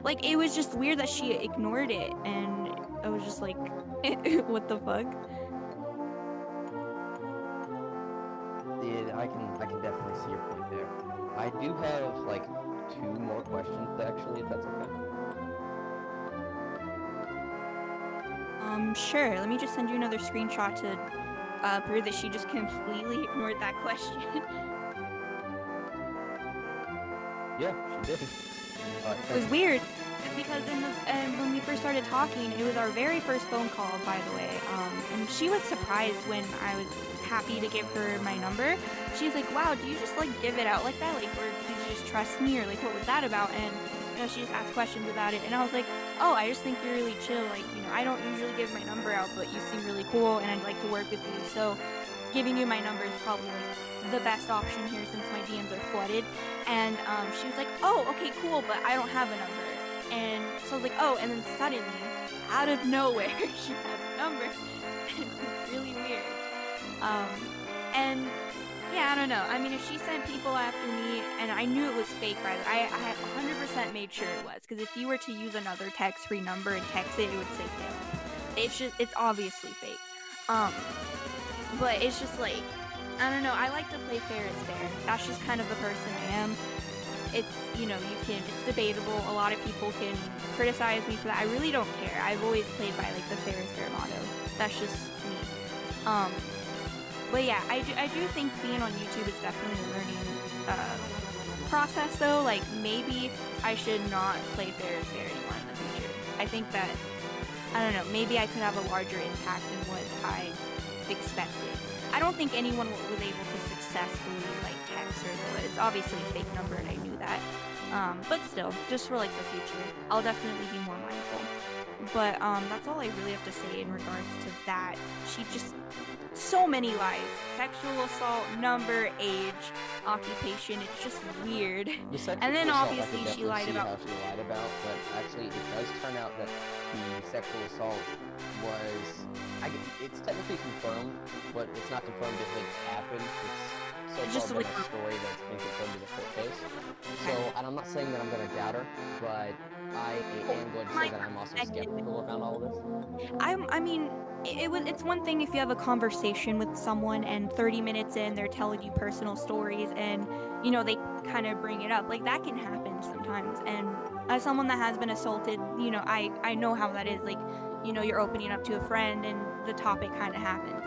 Like, it was just weird that she ignored it, and I was just like, what the fuck? Yeah, I can definitely see your point there. I do have like 2 more questions actually, if that's okay. Sure. Let me just send you another screenshot to prove that she just completely ignored that question. Yeah, she did. It was weird because when we first started talking, it was our very first phone call, by the way. And she was surprised when I was happy to give her my number. She's like, "Wow, do you just like give it out like that? Like, or did you just trust me, or like what was that about?" And she just asked questions about it, and I was like, "Oh, I just think you're really chill. Like, I don't usually give my number out, but you seem really cool, and I'd like to work with you. So, giving you my number is probably like the best option here since my DMs are flooded." And she was like, "Oh, okay, cool, but I don't have a number." And so I was like, "Oh," and then suddenly, out of nowhere, she has a number. It's really weird. And yeah, I don't know. I mean, if she sent people after me, and I knew it was fake, by the way, I had 100% made sure it was, because if you were to use another text-free number and text it, it would say fail. It's obviously fake. But it's just like, I don't know, I like to play fair is fair. That's just kind of the person I am. It's, it's debatable. A lot of people can criticize me for that. I really don't care. I've always played by like the fair is fair motto. That's just me. But yeah, I do think being on YouTube is definitely a learning process though. Like, maybe I should not play fair is fair anymore in the future. I think that, I don't know, maybe I could have a larger impact than what I expected. I don't think anyone was able to successfully like text her though. It's obviously a fake number and I knew that. But still, just for like the future, I'll definitely be more mindful. But that's all I really have to say in regards to that. She just, so many lies. Sexual assault, number, age, occupation. It's just weird. And then obviously she lied about. How she lied about, but actually it does turn out that the sexual assault was, it's technically confirmed, but it's not confirmed if it happened. It's so far been a story that's been confirmed as a court case. So, and I'm not saying that I'm going to doubt her, but I am going to say that I'm also skeptical about all of this. I mean, it's one thing if you have a conversation with someone and 30 minutes in they're telling you personal stories and they kind of bring it up. Like, that can happen sometimes. And as someone that has been assaulted, I know how that is. Like, you're opening up to a friend and the topic kind of happens.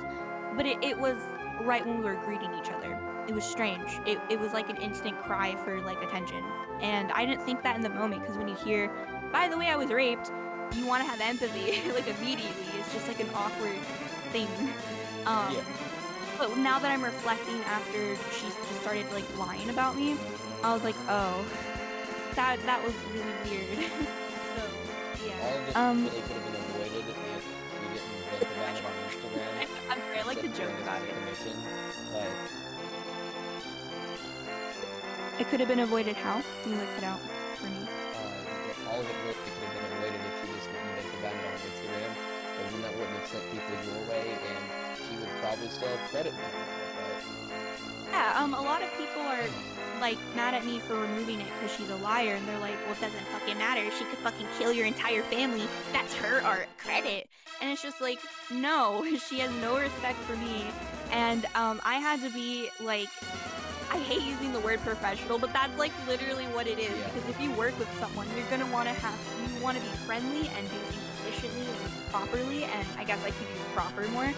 But it was right when we were greeting each other. It was strange. It was like an instant cry for like attention. And I didn't think that in the moment, because when you hear, "By the way, I was raped," you want to have empathy, like, immediately. It's just, like, an awkward thing. Yeah. But now that I'm reflecting after she just started, like, lying about me, I was like, oh, that was really weird. So, yeah. All of this really could have been avoided if she didn't vent about it on Instagram. I'm sorry, I like to joke about it. But It could have been avoided how? Can you, like, cut out for me? all of it really could have been avoided if she just didn't vent about it on Instagram. But then that wouldn't have sent people your way, and she would probably still have credit by now. Yeah, a lot of people are, like, mad at me for removing it because she's a liar, and they're like, well, it doesn't fucking matter. She could fucking kill your entire family. That's her art credit. And it's just like, no, she has no respect for me. And I had to be, like, I hate using the word professional, but that's, like, literally what it is. Yeah. Because if you work with someone, you're going to want to you want to be friendly and do things efficiently and properly, and I guess I could use proper more.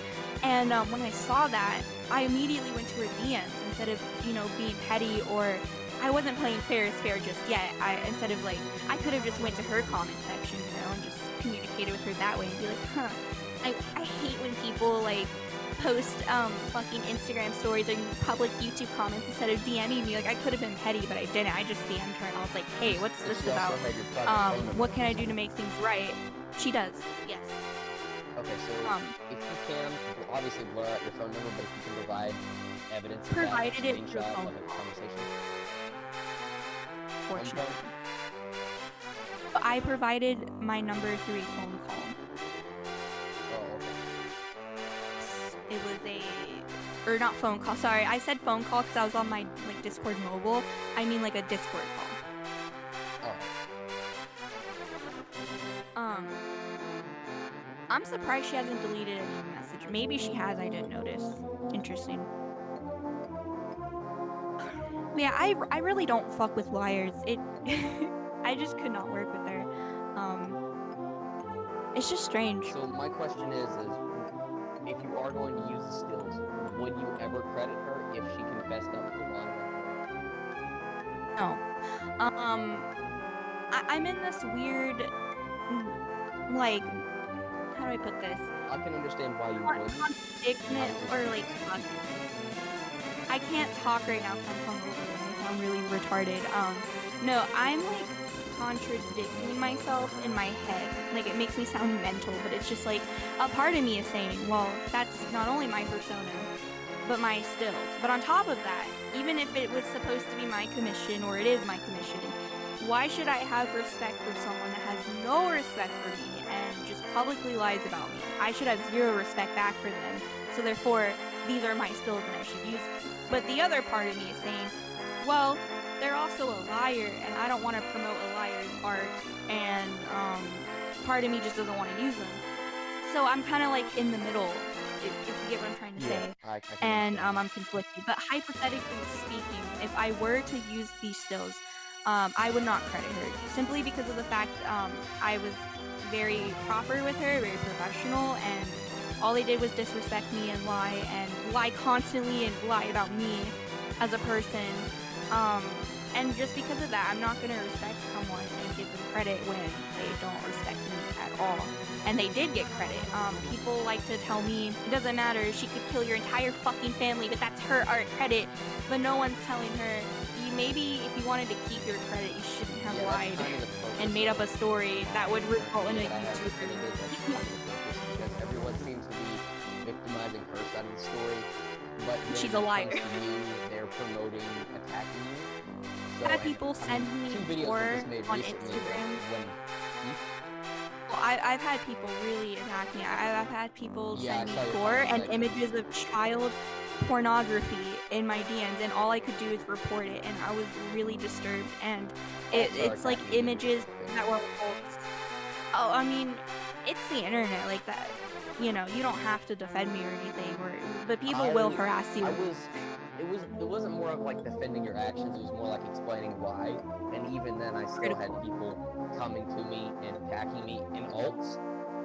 And when I saw that, I immediately went to her DMs instead of, you know, being petty, or I wasn't playing fair is fair just yet. Instead of, like, I could have just went to her comment section, you know, and just communicated with her that way and be like, huh. I hate when people, like, post fucking Instagram stories or public YouTube comments instead of DMing me. Like, I could have been petty, but I didn't. I just DM'd her and I was like, hey, what's this about? What can I do to make things right? She does, yes. Okay, so if you can, obviously blur out your phone number, but if you can provide evidence Provided it of through that phone screenshot of a conversation. Fortunately. I provided my number through a phone call. Oh, okay. It was or not phone call, sorry. I said phone call because I was on my, like, Discord mobile. I mean, like, a Discord call. Oh. I'm surprised she hasn't deleted any message. Maybe she has, I didn't notice. Interesting. Yeah, I really don't fuck with liars. I just could not work with her. It's just strange. So my question is if you are going to use the stills, would you ever credit her if she confessed up to lying? No. I'm in this weird, like, how do I put this? I can understand why you would. Contradiction, or, like, I can't talk right now because I'm hungover and I sound really retarded. No, I'm, like, contradicting myself in my head. Like, it makes me sound mental, but it's just like, a part of me is saying, well, that's not only my persona, but my stills. But on top of that, even if it was supposed to be my commission, or it is my commission, why should I have respect for someone that has no respect for me and just publicly lies about me? I should have zero respect back for them, so therefore, these are my stills and I should use them. But the other part of me is saying, well, they're also a liar, and I don't want to promote a liar's art, and part of me just doesn't want to use them. So I'm kind of, like, in the middle, if you get what I'm trying to say. And I'm conflicted. But hypothetically speaking, if I were to use these stills, I would not credit her, simply because of the fact I was very proper with her, very professional, and all they did was disrespect me and lie constantly and lie about me as a person. And just because of that, I'm not going to respect someone and give them credit when they don't respect me at all. And they did get credit. People like to tell me, it doesn't matter, she could kill your entire fucking family, but that's her art credit. But no one's telling her, maybe if you wanted to keep your credit, you shouldn't have lied and made up a story that would result in a YouTuber. Because everyone seems to be victimizing her side of the story, but she's a liar. They're promoting attacking you. So, I've had people send me gore on Instagram. Well, I've had people really attack me. I've had people send me gore and images of child pornography in my DMs, and all I could do is report it, and I was really disturbed. And it's like images that were false. Oh, I mean, it's the internet, like that. You know, you don't have to defend me or anything, but people will harass you. It wasn't more of like defending your actions, it was more like explaining why. And even then I still had people coming to me and attacking me in alts.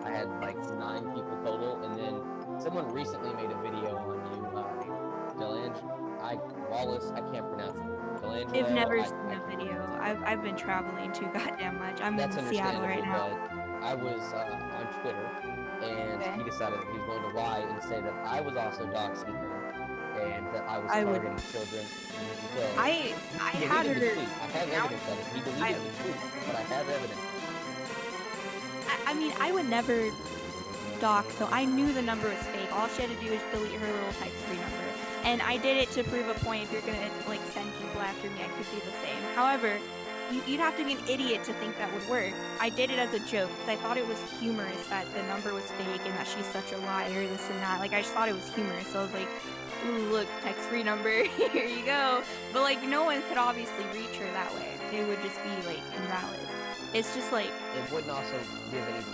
I had like 9 people total, and then someone recently made a video on you, Wallace, I can't pronounce it. Delangelo, I've never seen a video. I've been traveling too goddamn much. I'm in Seattle right now. I was on Twitter, and he decided that he was going to lie and say that I was also doxing her, and that I was targeting children. So I had her. I have evidence of it. He deleted the tweet, but I have evidence. I mean, I would never dox, so I knew the number was fake. All she had to do was delete her little text-free number. And I did it to prove a point. If you're gonna like send people after me, I could do the same. However, you'd have to be an idiot to think that would work. I did it as a joke because I thought it was humorous that the number was fake and that she's such a liar, this and that. Like, I just thought it was humorous. So I was like, ooh, look, text-free number, here you go. But like, no one could obviously reach her that way. It would just be like invalid. It's just like, it wouldn't also give any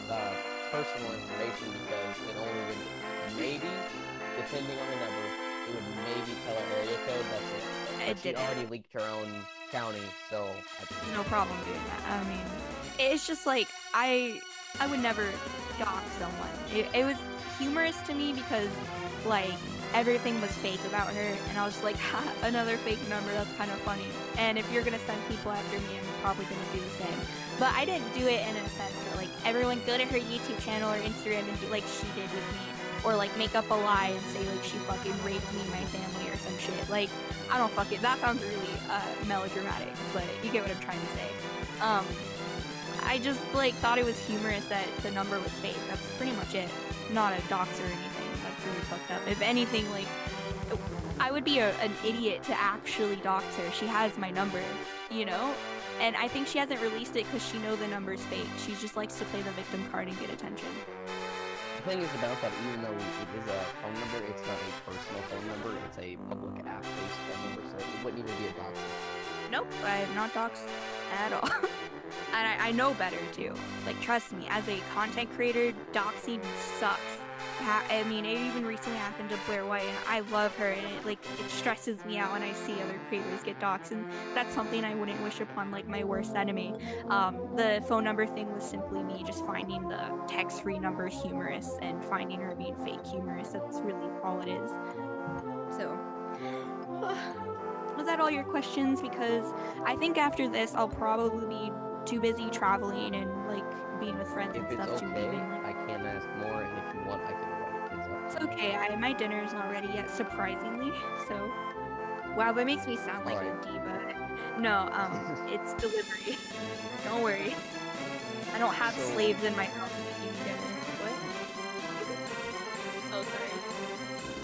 personal information because it only would maybe, depending on the number, it would maybe tell her area code. That's it. But she already leaked her own county, so no problem doing that. I mean, it's just like I would never dox someone. It was humorous to me because like everything was fake about her, and I was like, ha, another fake number. That's kind of funny. And if you're gonna send people after me, I'm probably gonna do the same. But I didn't do it in a sense that like everyone go to her YouTube channel or Instagram and do like she did with me, or like make up a lie and say like she fucking raped me and my family or some shit. Like, I don't fucking, that sounds really melodramatic, but you get what I'm trying to say. I just like thought it was humorous that the number was fake. That's pretty much it. Not a dox or anything. That's really fucked up. If anything, like, I would be an idiot to actually dox her. She has my number, you know? And I think she hasn't released it because she knows the number's fake. She just likes to play the victim card and get attention. The thing is about that, even though it is a phone number, it's not a personal phone number, it's a public app-based phone number, so it wouldn't even be a dox. Nope, I have not doxed at all. And I know better, too. Like, trust me, as a content creator, doxing sucks. I mean, it even recently happened to Blair White, and I love her, and it stresses me out when I see other creators get doxed, and that's something I wouldn't wish upon, like, my worst enemy. The phone number thing was simply me just finding the text-free number humorous, and finding her being fake humorous. That's really all it is. So, was that all your questions? Because I think after this, I'll probably be too busy traveling and, like, being with friends and stuff. If it's okay, I can ask more, and if you want, I can write things up. It's okay, my dinner's not ready yet, surprisingly, so... Wow, that makes me sound like a diva. No, it's delivery. Don't worry. I don't have slaves in my house making me dinner. What? Oh, sorry.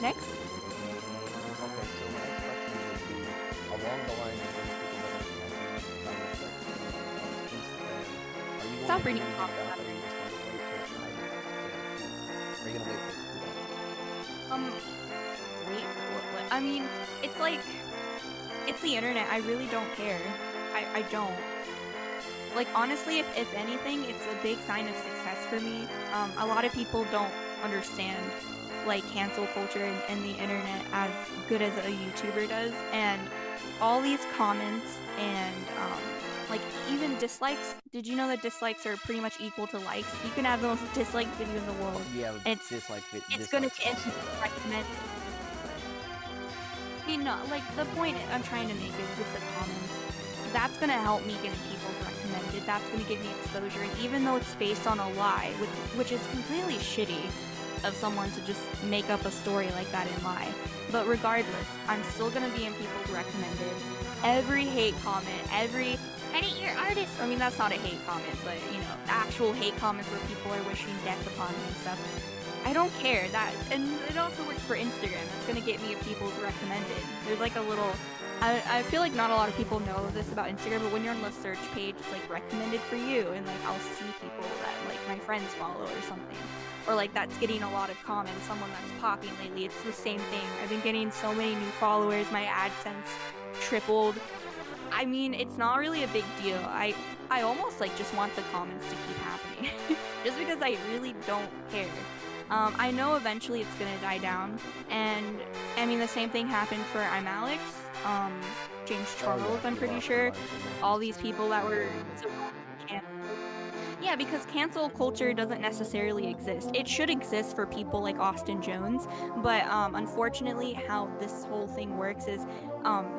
Next? Okay, so my next question would be, along the lines of those people that are Stop reading. Are you gonna wait for it? Wait for what? I mean, it's like, it's the internet. I really don't care. I don't. Like, honestly, if anything, it's a big sign of success for me. A lot of people don't understand, like, cancel culture and the internet as good as a YouTuber does. And all these comments and, like, even dislikes. Did you know that dislikes are pretty much equal to likes? You can have the most disliked video in the world. Yeah, and it's gonna get recommended. You know, like, the point I'm trying to make is with the comments, that's gonna help me get people recommended. That's gonna give me exposure. And even though it's based on a lie, which is completely shitty of someone to just make up a story like that and lie. But regardless, I'm still gonna be in people's recommended. Every hate comment, every I hate your artist. I mean, that's not a hate comment, but, you know, actual hate comments where people are wishing death upon me and stuff. I don't care. And it also works for Instagram. That's gonna get me people's recommended. There's like a little, I feel like not a lot of people know this about Instagram, but when you're on the search page, it's like recommended for you, and like I'll see people that like my friends follow or something. Or like that's getting a lot of comments, someone that's popping lately. It's the same thing. I've been getting so many new followers, my AdSense tripled. I mean, it's not really a big deal. I almost like just want the comments to keep happening. Just because I really don't care. I know eventually it's gonna die down. And I mean, the same thing happened for I'm Alex, James Charles, I'm pretty sure. All these people that were so canceled. Yeah, because cancel culture doesn't necessarily exist. It should exist for people like Austin Jones, but unfortunately how this whole thing works is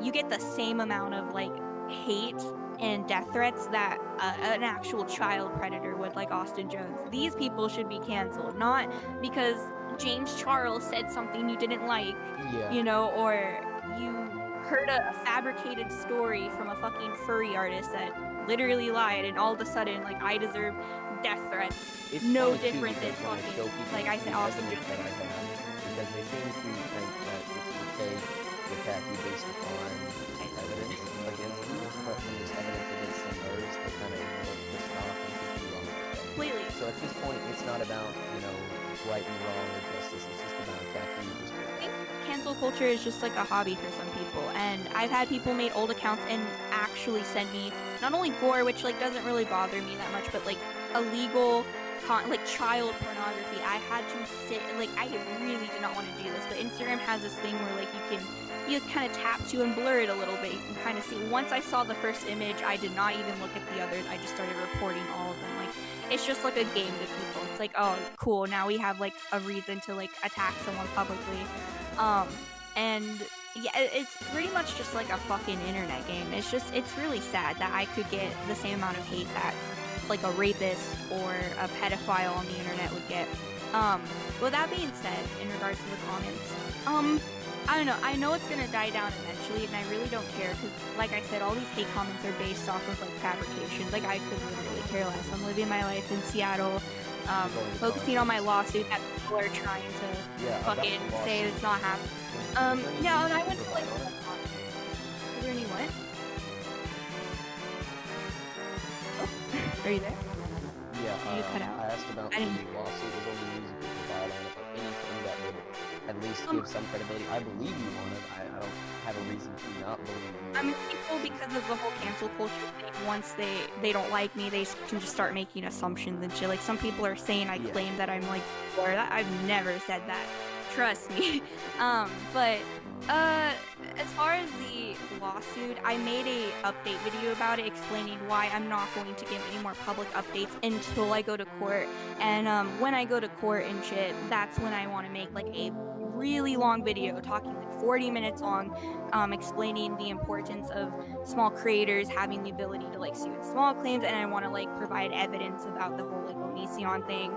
you get the same amount of like hate and death threats that an actual child predator would, like Austin Jones. These people should be canceled, not because James Charles said something you didn't like, Yeah. you know, or you heard a fabricated story from a fucking furry artist that literally lied, and all of a sudden, like, I deserve death threats. It's No funny, too, different than because when I show fucking, people like I said, the Austin evidence Jones. that I have, because they seem to think that it's okay to attack you based upon evidence against you, but when there's evidence against Slimurz, they kind of ignore the stock and keep you on. Completely. So at this point, it's not about, you know, right and wrong or justice, it's just about attacking you just for I think cancel culture is just like a hobby for some people, and I've had people make old accounts and actually send me not only gore, which like doesn't really bother me that much, but like illegal like child pornography. I had to sit, like, I really did not want to do this, but Instagram has this thing where like you kind of tap to and blur it a little bit. You can kind of see. Once I saw the first image, I did not even look at the others. I just started reporting all of them. Like, it's just like a game to people. It's like, oh, cool, now we have like a reason to like attack someone publicly. And yeah, it's pretty much just like a fucking internet game. It's really sad that I could get the same amount of hate that like a rapist or a pedophile on the internet would get. With that being said, in regards to the comments, I don't know, I know it's gonna die down eventually, and I really don't care, because like I said, all these hate comments are based off of like fabrications. Like, I could literally care less. I'm living my life in Seattle, focusing on my lawsuit that people are trying to fucking say it's not happening. Yeah, and I went to like, is there any what? Oh, are you there? Yeah, You cut out. I asked about the lawsuit. Was only music that you filed on it, or anything that would at least give some credibility. I believe you on it. I don't have a reason to not believe you. I mean, people, because of the whole cancel culture thing, once they don't like me, they can just start making assumptions and shit. Like, some people are saying I claim that I'm like, or that I've never said that. Trust me. But as far as the lawsuit, I made a update video about it explaining why I'm not going to give any more public updates until I go to court. And when I go to court and shit, that's when I want to make like a really long video talking like 40 minutes long, explaining the importance of small creators having the ability to like sue in small claims, and I want to like provide evidence about the whole like Onision thing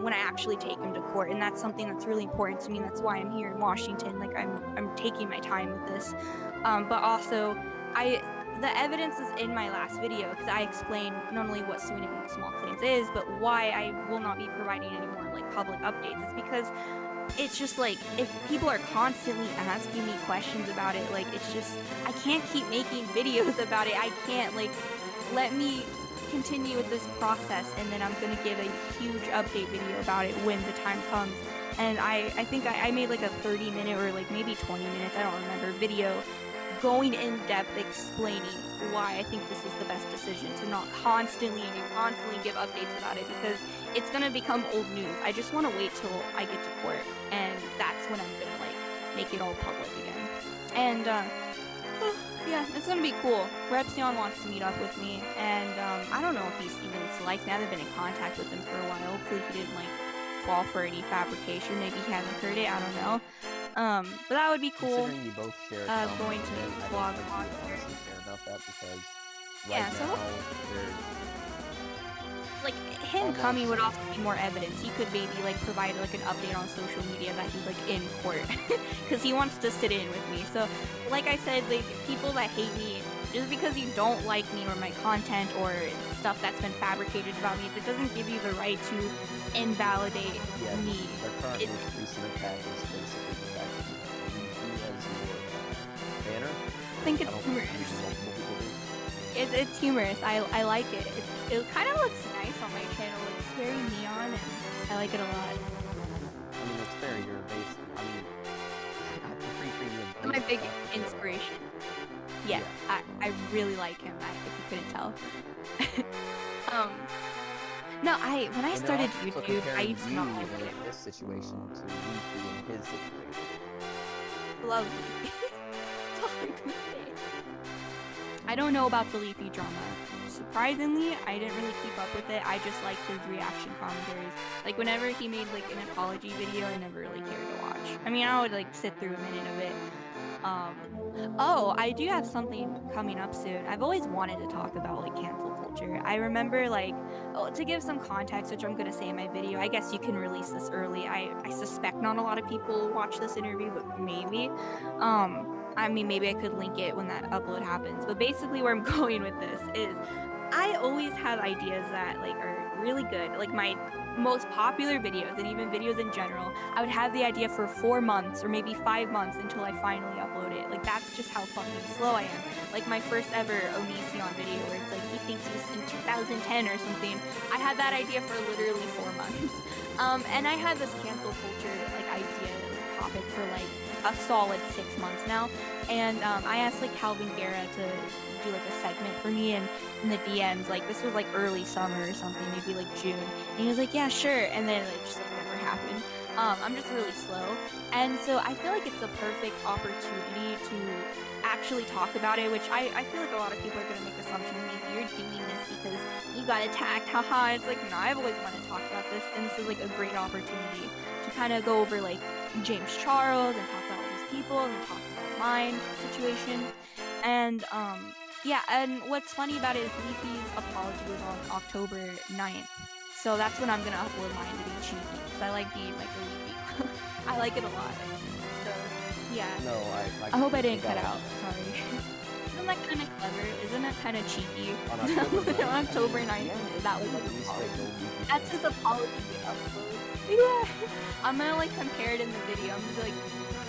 when I actually take him to court. And that's something that's really important to me. That's why I'm here in Washington. Like, I'm taking my time with this, but also the evidence is in my last video, because I explain not only what suing in small claims is, but why I will not be providing any more like public updates. It's because it's just like, if people are constantly asking me questions about it, like, it's just, I can't keep making videos about it. I can't, like, let me continue with this process, and then I'm gonna give a huge update video about it when the time comes. And I think I made like a 30-minute or like maybe 20 minutes, I don't remember, video going in depth explaining why I think this is the best decision, to not constantly give updates about it, because it's gonna become old news. I just want to wait till I get to court, and that's when I'm gonna like make it all public again. And yeah, it's gonna be cool. Repsion wants to meet up with me, and I don't know if he's even likes me. I haven't been in contact with him for a while. Hopefully he didn't like fall for any fabrication. Maybe he hasn't heard it, I don't know. But that would be cool. Considering you both share going to vlog on honestly care about that, because yeah, right so now there's like him coming would also be more evidence. He could maybe like provide like an update on social media that he's like in court, because he wants to sit in with me. So like I said, like, people that hate me, just because you don't like me or my content or stuff that's been fabricated about me, that doesn't give you the right to invalidate me. The current most recent attack is basically the fact that you as your banner. I think it's humorous. It's humorous. I like it. It kind of looks nice on my channel. It's very neon, and I like it a lot. I mean, it's fair. You're based. I mean, I'm pretty sure you're. It's my big inspiration. Yeah, I really like him. If you couldn't tell. No, when I started YouTube, I used to not like it. This situation to Leafy in his situation. Lovely. That's all I'm gonna say. I don't know about the Leafy drama, surprisingly, I didn't really keep up with it. I just liked his reaction commentaries. Like, whenever he made, like, an apology video, I never really cared to watch. I mean, I would, like, sit through a minute of it. Oh, I do have something coming up soon. I've always wanted to talk about, like, cancel culture. I remember, like, to give some context, which I'm gonna say in my video, I guess you can release this early. I suspect not a lot of people watch this interview, but maybe. I mean, maybe I could link it when that upload happens. But basically where I'm going with this is I always have ideas that, like, are really good. Like, my most popular videos and even videos in general, I would have the idea for 4 months or maybe 5 months until I finally upload it. Like, that's just how fucking slow I am. Like, my first ever Onision video where it's like he thinks he's in 2010 or something, I had that idea for literally 4 months. And I had this cancel culture, like, idea, like, topic for, like, a solid 6 months now. And I asked, like, Calvin Guerra to do, like, a segment for me in the DMs. Like, this was, like, early summer or something, maybe, like, June. And he was like, yeah, sure. And then it just, like, never happened. I'm just really slow. And so I feel like it's a perfect opportunity to actually talk about it, which I feel like a lot of people are going to make assumptions. Maybe you're doing this because you got attacked, haha. It's like, no, I've always wanted to talk about this. And this is, like, a great opportunity to kind of go over, like, James Charles and talk about all these people and then talk about mine situation. And, yeah, and what's funny about it is Leafy's apology was on October 9th. So that's when I'm gonna upload mine to be cheeky, because I like being, like, a Leafy. I like it a lot. So, yeah. No, I hope I didn't cut out. Sorry. Isn't that kind of clever? Isn't that kind of cheeky? On October 9th. On October 9th, Yeah, that was at his least apology. they go Leafy That's his apology upload. Yeah. I'm gonna, like, compare it in the video. I'm gonna be like,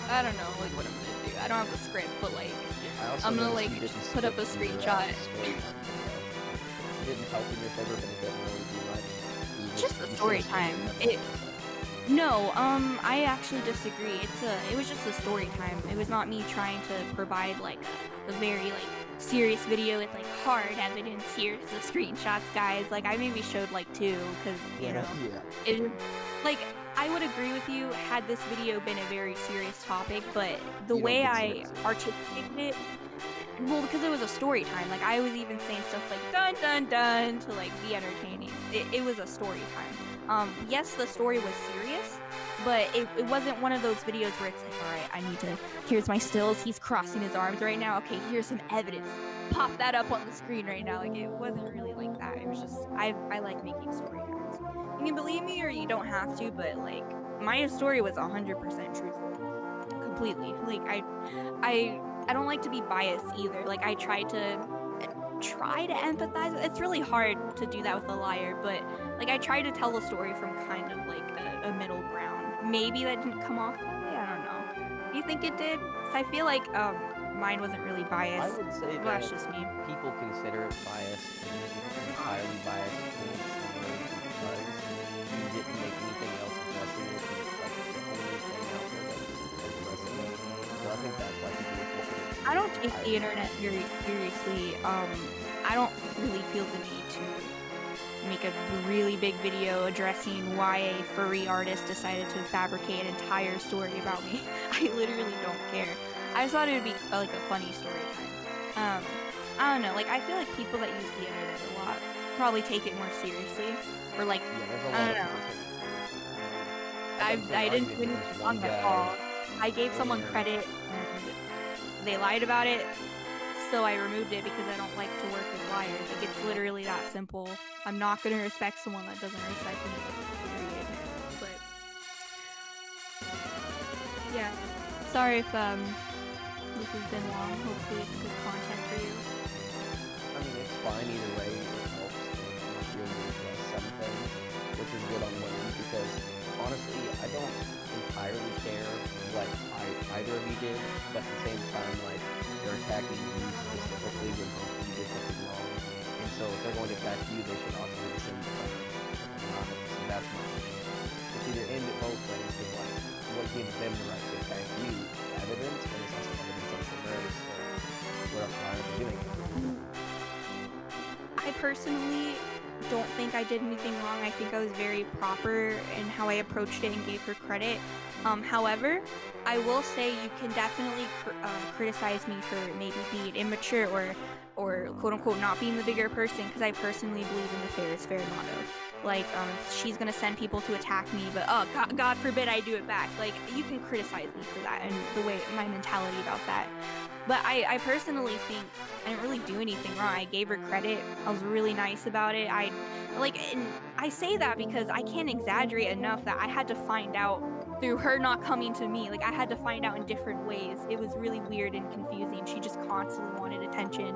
I don't know, like, what I'm gonna do. I don't have a script, but, like, I'm gonna, like, put up a screenshot. It didn't help in your favor, but it didn't really do much. Just the story time. No, I actually disagree. It was just a story time. It was not me trying to provide, like, a very, like, serious video with, like, hard evidence. Here's the screenshots, guys. Like, I maybe showed, like, 2, because, you know, it, like, I would agree with you had this video been a very serious topic, but the way I articulated it, well, because it was a story time. Like, I was even saying stuff like dun dun dun to, like, be entertaining. It was a story time. Yes, the story was serious, but it wasn't one of those videos where it's like, all right, I need to, here's my stills, he's crossing his arms right now, okay, here's some evidence, pop that up on the screen right now. Like, it wasn't really like that. It was just, I like making story times. You can believe me or you don't have to, but, like, my story was 100% truthful. Completely. Like, I don't like to be biased either. Like, I try to empathize. It's really hard to do that with a liar, but, like, I try to tell the story from kind of, like, a middle ground. Maybe that didn't come off that way, I don't know. Do you think it did? 'Cause I feel like mine wasn't really biased. I would say Well, that that's just me. people consider it biased, highly biased, because you didn't make anything else addressing it. It's like the only thing out there that's addressing it. So I think that's why people look at it. I don't take the internet very seriously. I don't really feel the need to make a really big video addressing why a furry artist decided to fabricate an entire story about me. I literally don't care. I just thought it would be like a funny story time. I don't know, like, I feel like people that use the internet a lot probably take it more seriously, or, like, I don't know. I didn't do anything wrong at all. I gave someone credit and they lied about it, so I removed it because I don't like to work with liars. Like, it's literally that simple. I'm not gonna respect someone that doesn't respect me, period. But yeah, sorry if this has been long. Hopefully it's good content for you. I mean, it's fine either way. It helps to be able to address something, which is good on one end, because honestly, I don't entirely care what either of you did, but at the same time, like, they're attacking you specifically when you did something wrong. And so if they're going to attack you, they should also do the same thing. So that's my opinion. It's either end it both ways, because, like, what gives them the right to attack you? Evidence, and it's also evidence on some murders, so why are they doing it? I personally don't think I did anything wrong. I think I was very proper in how I approached it and gave her credit. However, I will say you can definitely criticize me for maybe being immature or quote unquote not being the bigger person, because I personally believe in the fair is fair motto. Like, she's gonna send people to attack me, but God forbid I do it back. Like, you can criticize me for that and the way my mentality about that. But I personally think I didn't really do anything wrong. I gave her credit. I was really nice about it. And I say that because I can't exaggerate enough that I had to find out through her not coming to me. Like, I had to find out in different ways. It was really weird and confusing. She just constantly wanted attention,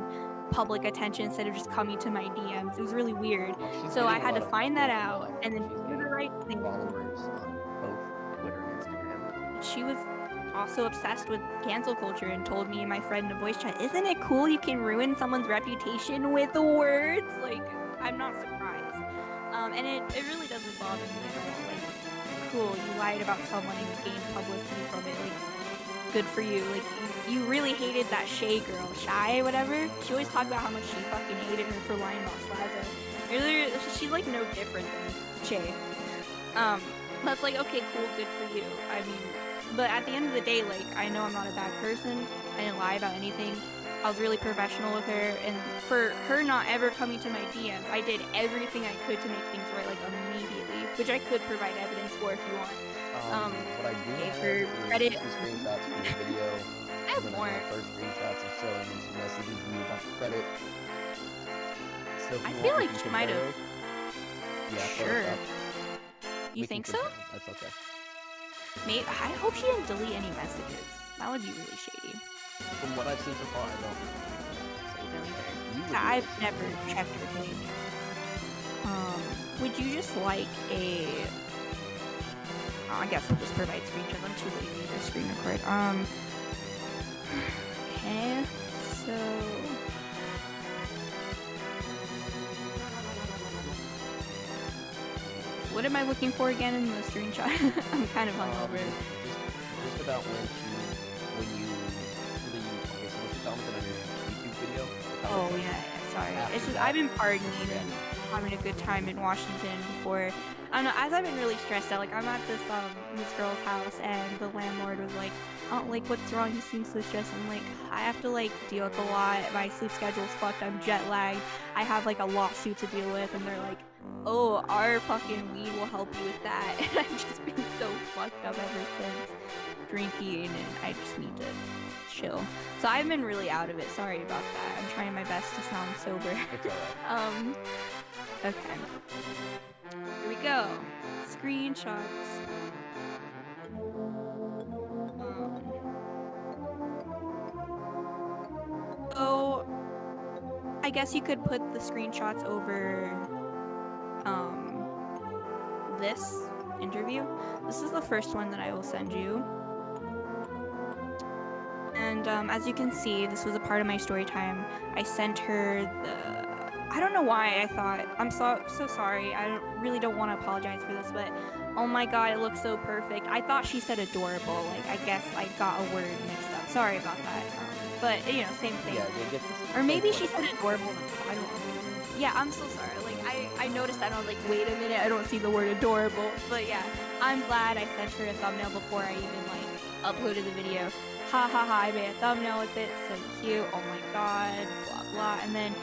public attention, instead of just coming to my DMs. It was really weird. So I had to find that out and then do the right thing. Followers on both Twitter and Instagram. She was also obsessed with cancel culture and told me and my friend in a voice chat, isn't it cool you can ruin someone's reputation with the words? Like, I'm not surprised. And it really doesn't bother me at all. Like, cool, you lied about someone and you gained publicity from it. Like, good for you. Like, you really hated that Shay girl, Shy, whatever. She always talked about how much she fucking hated her for lying about Slaza. She's like no different than Shay. That's like, okay, cool, good for you. I mean, but at the end of the day, like, I know I'm not a bad person. I didn't lie about anything. I was really professional with her, and for her not ever coming to my DMs, I did everything I could to make things right, like, immediately, which I could provide evidence for if you want. What I do gave have her is credit. some screenshots from the video. I have One of more. my first screenshots of showing me some messages you about the credit. So if I you feel want, we like can she might compare have. those. Yeah, throw Sure. it up. You We can think so? compare them. That's okay. Maybe. I hope she didn't delete any messages. That would be really shady. From what I've seen so far, I don't. You would do I've it. never checked her page. Would you just like a... Oh, I guess I'll just provide screenshots. I'm too lazy to screen record. Okay, so... What am I looking for again in the screenshot? I'm kind of hungover. Just about when you okay, so what you commented on your YouTube video? Oh yeah, sorry. After It's just that. I've been partying and having a good time in Washington before. I don't know, as I've been really stressed out, like I'm at this girl's house and the landlord was like, oh, like what's wrong? You seem so stressed. I'm like, I have to like deal with a lot. My sleep schedule's fucked. I'm jet lagged. I have like a lawsuit to deal with, and they're like, oh, our fucking weed will help you with that. And I've just been so fucked up ever since drinking, and I just need to chill. So I've been really out of it. Sorry about that. I'm trying my best to sound sober. It's alright. Okay. Here we go. Screenshots. So, I guess you could put the screenshots over this interview. This is the first one that I will send you. And as you can see, this was a part of my story time. I sent her the... I don't know why I thought... I'm so sorry. I really don't want to apologize for this, but oh my god, it looks so perfect. I thought she said adorable. Like, I guess I got a word mixed up. Sorry about that. But, you know, same thing. Yeah, they get this. Or maybe she said adorable. I don't know. Yeah, I'm so sorry. Like, I noticed that and I was like, wait a minute, I don't see the word adorable. But yeah, I'm glad I sent her a thumbnail before I even, like, uploaded the video. Ha ha ha, I made a thumbnail with it. So cute. Oh my god. Blah blah. And then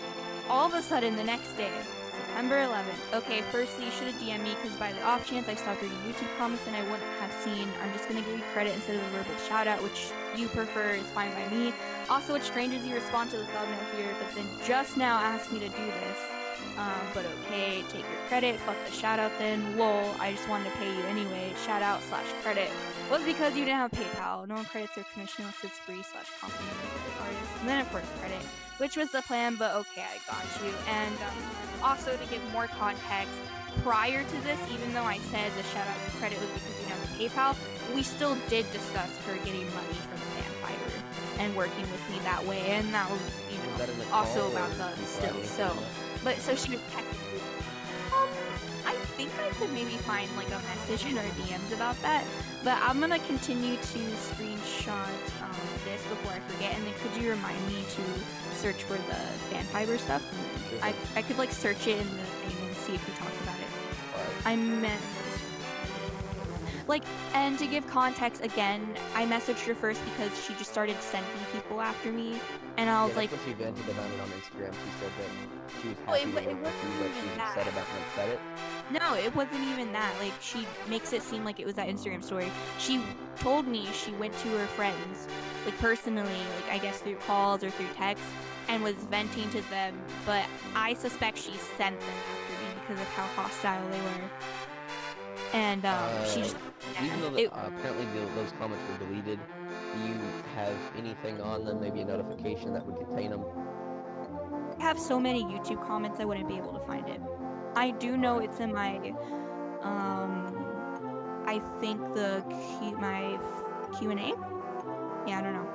all of a sudden, the next day, September 11th. Okay, firstly, you should have DM'd me because by the off chance I stopped reading YouTube comments and I wouldn't have seen. I'm just gonna give you credit instead of a verbal shout out, which you prefer is fine by me. Also, it's strange as you respond to the thumbnail here, but then just now asked me to do this. But okay, take your credit. Fuck the shout out then. Lol, I just wanted to pay you anyway. Shout out / credit. Was because you didn't have PayPal. No one credits or commission unless it's free / compliment artist. And then of course credit, which was the plan, but okay, I got you. And also to give more context, prior to this, even though I said the shout out credit was because you didn't have PayPal, we still did discuss her getting money from Fanfiber and working with me that way, and that was, you know, that in the also call, about or the before still. anything So, else? but so she was technically. I think I could maybe find like a message in our DMs about that, but I'm gonna continue to screenshot this before I forget, and then could you remind me to search for the Fanfiber stuff? And then I could like search it in the thing and see if we talked about it. Alright. I meant Like, and to give context again, I messaged her first because she just started sending people after me, and I was Yeah, like, that's when she vented about it on Instagram. She said that she was Oh, it happy wa- to it work with wasn't you, but even she that. said about my credit. no, it wasn't even that. Like, she makes it seem like it was that Instagram story. She told me she went to her friends, like, personally, like, I guess through calls or through text, and was venting to them, but I suspect she sent them after me because of how hostile they were. And, she just... Even though it- apparently those comments were deleted, do you have anything on them, maybe a notification that would contain them? I have so many YouTube comments I wouldn't be able to find it. I do know it's in my, I think my Q&A? Yeah, I don't know.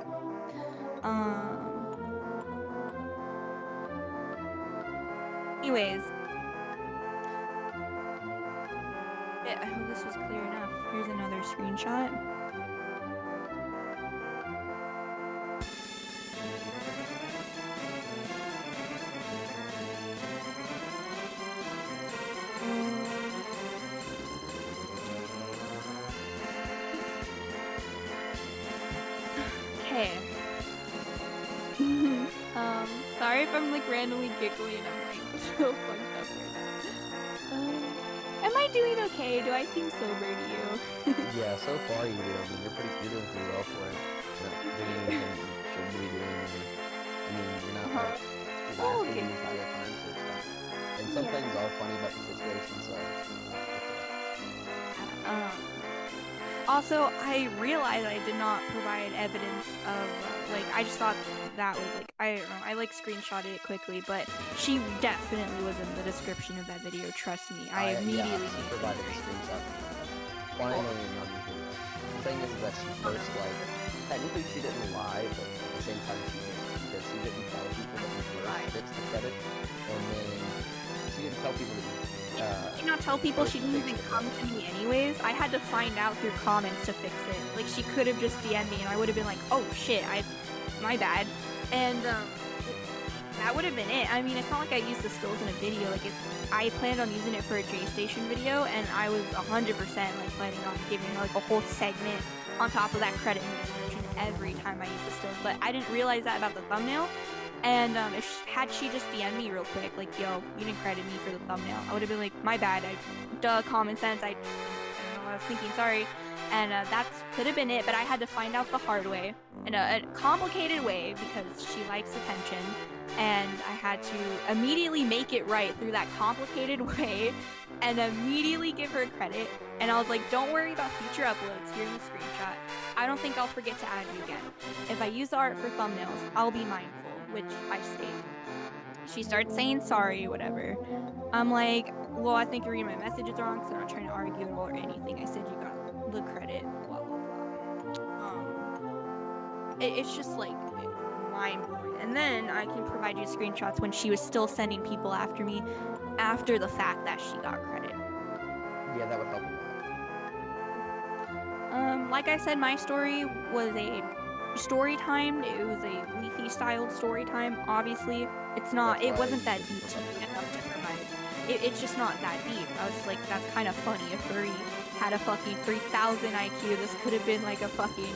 Anyways. Yeah, I hope this was clear enough. Here's another screenshot. Okay. Sorry if I'm like randomly giggling. I'm like so fucked up right now. Am I doing okay? Do I seem sober to you? Yeah, so far you do. I mean, you're doing pretty well for it. You're not doing anything you shouldn't be doing. I mean, you're not like Oh, laughing okay. the entire time, so it's fine. And some Yeah. things are funny about the situation, so it's Also, I realized I did not provide evidence of, like, I just thought that was, like, I don't know, I, like, screenshotted it quickly, but she definitely was in the description of that video, trust me. I immediately yeah, provided the screenshot. Finally, on the video. The thing is that she first, like, technically she didn't lie, but at the same time she didn't, because she didn't tell people that we first fixed the credit, and then she didn't tell people that we She did not tell people, she didn't even come to me anyways. I had to find out through comments to fix it. Like, she could have just DM'd me and I would have been like, oh shit, my bad. And that would have been it. I mean, it's not like I used the stills in a video. Like, I planned on using it for a J-Station video, and I was 100% like planning on giving her like a whole segment on top of that credit in the description every time I use the stills. But I didn't realize that about the thumbnail. And had she just DM'd me real quick, like, yo, you didn't credit me for the thumbnail, I would have been like, my bad, duh, common sense, I don't know what I was thinking, sorry. And that could have been it, but I had to find out the hard way, in a complicated way, because she likes attention, and I had to immediately make it right through that complicated way, and immediately give her credit, and I was like, don't worry about future uploads, here's the screenshot. I don't think I'll forget to add you again. If I use the art for thumbnails, I'll be mindful. Which I state. She starts saying sorry, whatever. I'm like, well, I think you're reading my messages wrong, so I'm not trying to argue at all or anything. I said you got the credit, blah, blah, blah. It's just like mind-blowing. And then I can provide you screenshots when she was still sending people after me after the fact that she got credit. Yeah, that would help a lot. Like I said, my story was a story time. It was a leafy styled story time. Obviously, it's not. It wasn't that deep enough to provide. It's just not that deep. I was just like, that's kind of funny. If Furry had a fucking 3,000 IQ, this could have been like a fucking,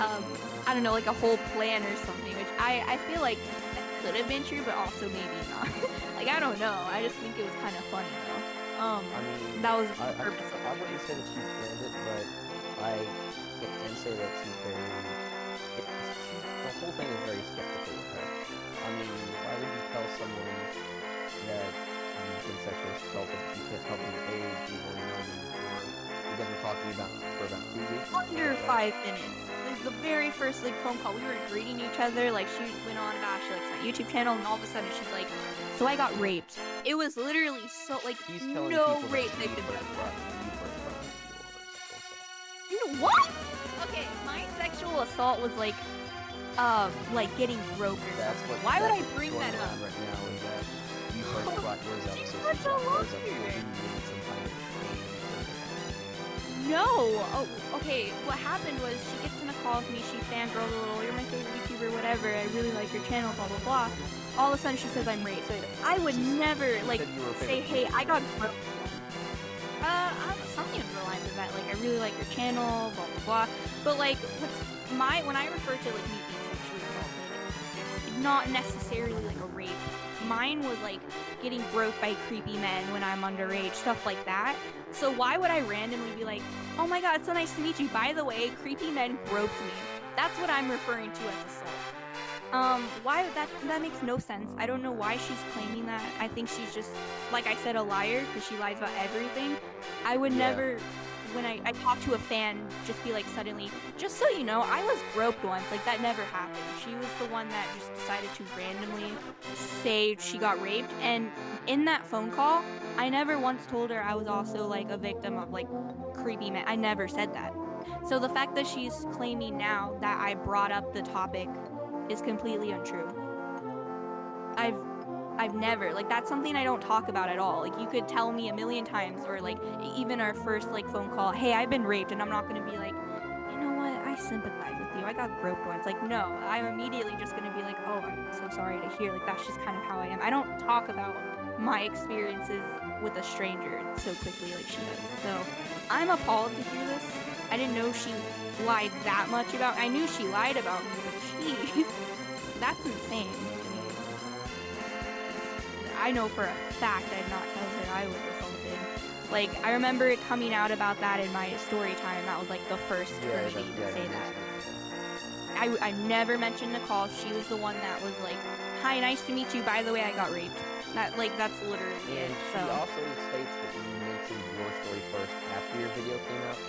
I don't know, like a whole plan or something. Which I feel like that could have been true, but also maybe not. Like, I don't know. I just think it was kind of funny though. I mean, that was the I purpose of it. wouldn't say that she planned it, but I can say that she's very. The whole thing is very skeptical of her. I mean, why would you tell someone that you've been sexually assaulted if you can't tell them your age, you don't know them before? You guys were talking about for about 2 weeks. Under 5 minutes. Like the very first like phone call, we were greeting each other. Like she went on about she likes my YouTube channel, and all of a sudden she's like, "So I got raped." It was literally so like no rape they've been done. What? Okay, my sexual assault was like getting broke or something. Why would I bring that up? Right now is that you first brought yours up, She's so such she a brought yours up loser. for you and some kind of pain. No. Oh, okay. What happened was she gets in a call with me. She fangirls a little. You're my favorite YouTuber, whatever. I really like your channel, blah blah blah. All of a sudden she says I'm raped. I would never like say, hey, I got broke. Something of the lines of that, like, I really like your channel, blah, blah, blah. But, like, when I refer to, like, me being sexually assaulted, not necessarily, like, a rape. Mine was, like, getting groped by creepy men when I'm underage, stuff like that. So why would I randomly be like, oh my god, it's so nice to meet you. By the way, creepy men groped me. That's what I'm referring to as assault. Why that makes no sense. I don't know why she's claiming that. I think she's just, like I said, a liar, because she lies about everything. I would never, when I talk to a fan, just be like suddenly, just so you know, I was groped once. Like, that never happened. She was the one that just decided to randomly say she got raped, and in that phone call, I never once told her I was also, like, a victim of, like, creepy men. I never said that. So the fact that she's claiming now that I brought up the topic is completely untrue. I've never, like, that's something I don't talk about at all. Like, you could tell me a million times, or, like, even our first, like, phone call, hey, I've been raped, and I'm not gonna be like, you know what, I sympathize with you, I got groped once. Like, no, I'm immediately just gonna be like, oh, I'm so sorry to hear. Like, that's just kind of how I am. I don't talk about my experiences with a stranger so quickly like she does. So I'm appalled to hear this. I didn't know she lied that much about, I knew she lied about me, but jeez, that's insane to me. I know for a fact I did not tell her I was assaulted. Like, I remember it coming out about that in my story time. That was like the first person to even say that. I never mentioned Nicole. She was the one that was like, hi, nice to meet you. By the way, I got raped. That, like, that's literally it. So. She also states that you mentioned your story first after your video came out.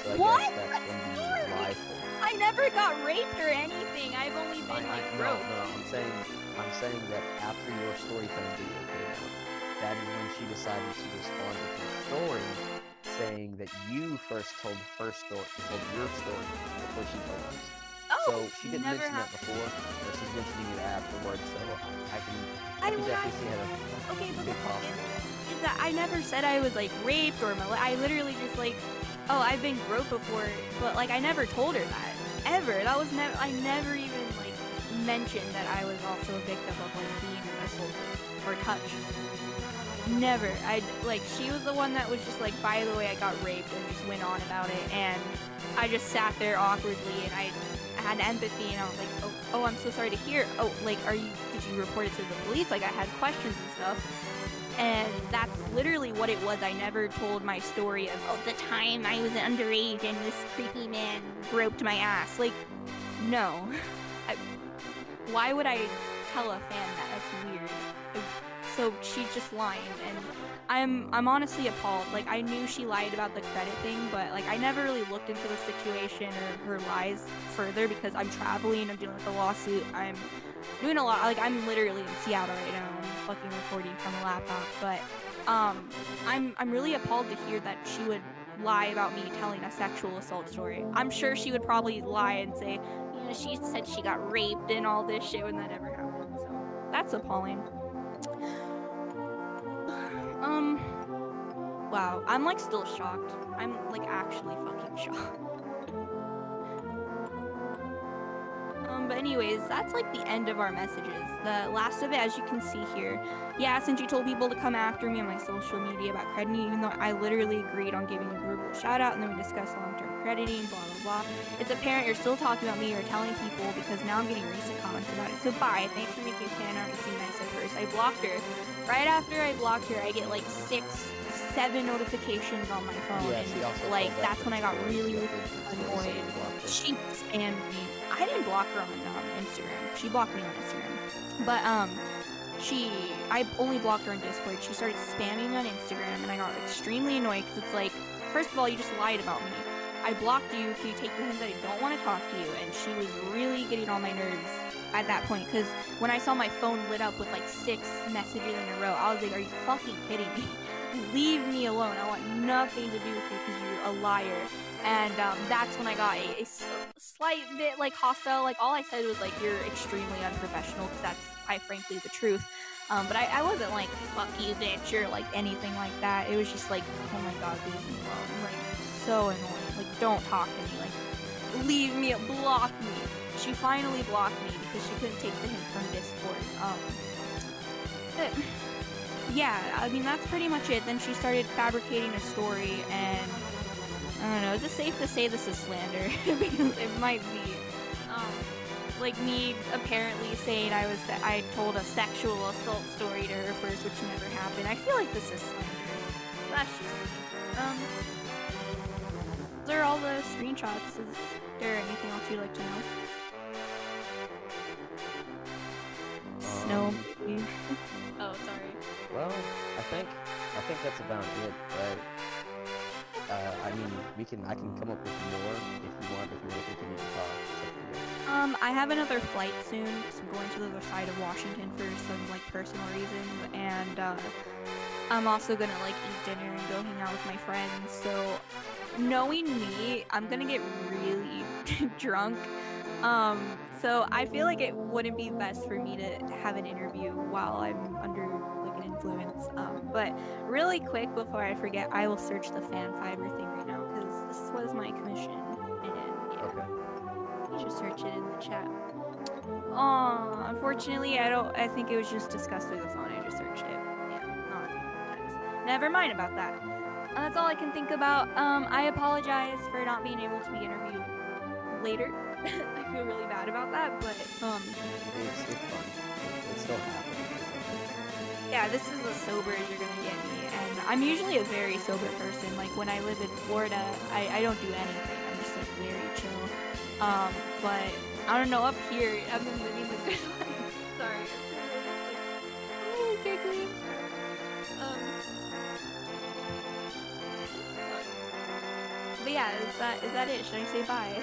So I what? guess that's when you lied for it. I never got raped or anything. I've only been groped. No, I'm saying that after your story time video came out, that is when she decided to respond with her story, saying that you first told your story before she told us. Oh, so she didn't mention that before, but she's mentioning it afterwards. So I can definitely see how okay, but the thing is that I never said I was like raped or I literally just like, oh, I've been groped before, but like I never told her that ever. That was never. I never even like mentioned that I was also a victim of like being assaulted or touched. Never. She was the one that was just like, by the way, I got raped, and just went on about it, and I just sat there awkwardly, and I had empathy, and I was like, oh, I'm so sorry to hear. Oh, like, did you report it to the police? Like, I had questions and stuff, and that's literally what it was. I never told my story of, oh, the time I was underage and this creepy man groped my ass. Like, no. Why would I tell a fan that? That's weird. So she's just lying, and I'm honestly appalled. Like, I knew she lied about the credit thing, but like I never really looked into the situation or her lies further because I'm traveling, I'm dealing with a lawsuit, I'm doing a lot. Like, I'm literally in Seattle right now. I'm fucking recording from a laptop, but I'm really appalled to hear that she would lie about me telling a sexual assault story. I'm sure she would probably lie and say, you know, she said she got raped and all this shit when that never happened. So that's appalling. Wow, I'm like still shocked. I'm like actually fucking shocked. But anyways, that's like the end of our messages. The last of it, as you can see here, yeah, since you told people to come after me on my social media about crediting, even though I literally agreed on giving a Google shout out, and then we discussed long-term crediting, blah blah blah. It's apparent you're still talking about me or telling people because now I'm getting recent comments about it. So bye, thanks for making a fan out to seem nice at first. I blocked her. Right after I blocked her, I get like 6-7 notifications on my phone, yeah, and like that's when I got really annoyed. She spammed me. I didn't block her on Instagram. She blocked me on Instagram. But I only blocked her on Discord. She started spamming me on Instagram, and I got extremely annoyed because it's like, first of all, you just lied about me. I blocked you so you take the hint that I don't want to talk to you, and she was really getting on my nerves at that point, because when I saw my phone lit up with like 6 messages in a row, I was like, are you fucking kidding me? Leave me alone. I want nothing to do with you because you're a liar. And that's when I got a slight bit like hostile. Like, all I said was like, you're extremely unprofessional, because that's frankly the truth. But I wasn't like, fuck you bitch, or like anything like that. It was just like, oh my god, leave me alone. Like, so annoying. Like, don't talk to me. Like, leave me, block me. She finally blocked me because she couldn't take the hint from Discord. yeah, I mean, that's pretty much it. Then she started fabricating a story, and I don't know, is it safe to say this is slander? Because it might be. Like me apparently saying I told a sexual assault story to her first, which never happened. I feel like this is slander. That's just me. Those are all the screenshots. Is there anything else you'd like to know? Snow. Oh, sorry. Well, I think that's about it. But I mean, I can come up with more if you want to continue to talk. I have another flight soon, so I'm going to the other side of Washington for some like personal reasons, and I'm also gonna like eat dinner and go hang out with my friends. So, knowing me, I'm gonna get really drunk. So I feel like it wouldn't be best for me to have an interview while I'm under like an influence. But really quick before I forget, I will search the fan fiber thing right now because this was my commission, and yeah. Okay. You just search it in the chat. Unfortunately, I think it was just discussed through the phone. I just searched it. Yeah, not text. Never mind about that. That's all I can think about. I apologize for not being able to be interviewed later. I feel really bad about that, but It's fun. It still happens. yeah, this is as sober as you're gonna get me, and I'm usually a very sober person. Like when I live in Florida, I don't do anything. I'm just like very chill. But I don't know, up here, I've been living the good life. Sorry. Oh, giggling. But yeah, is that it? Should I say bye?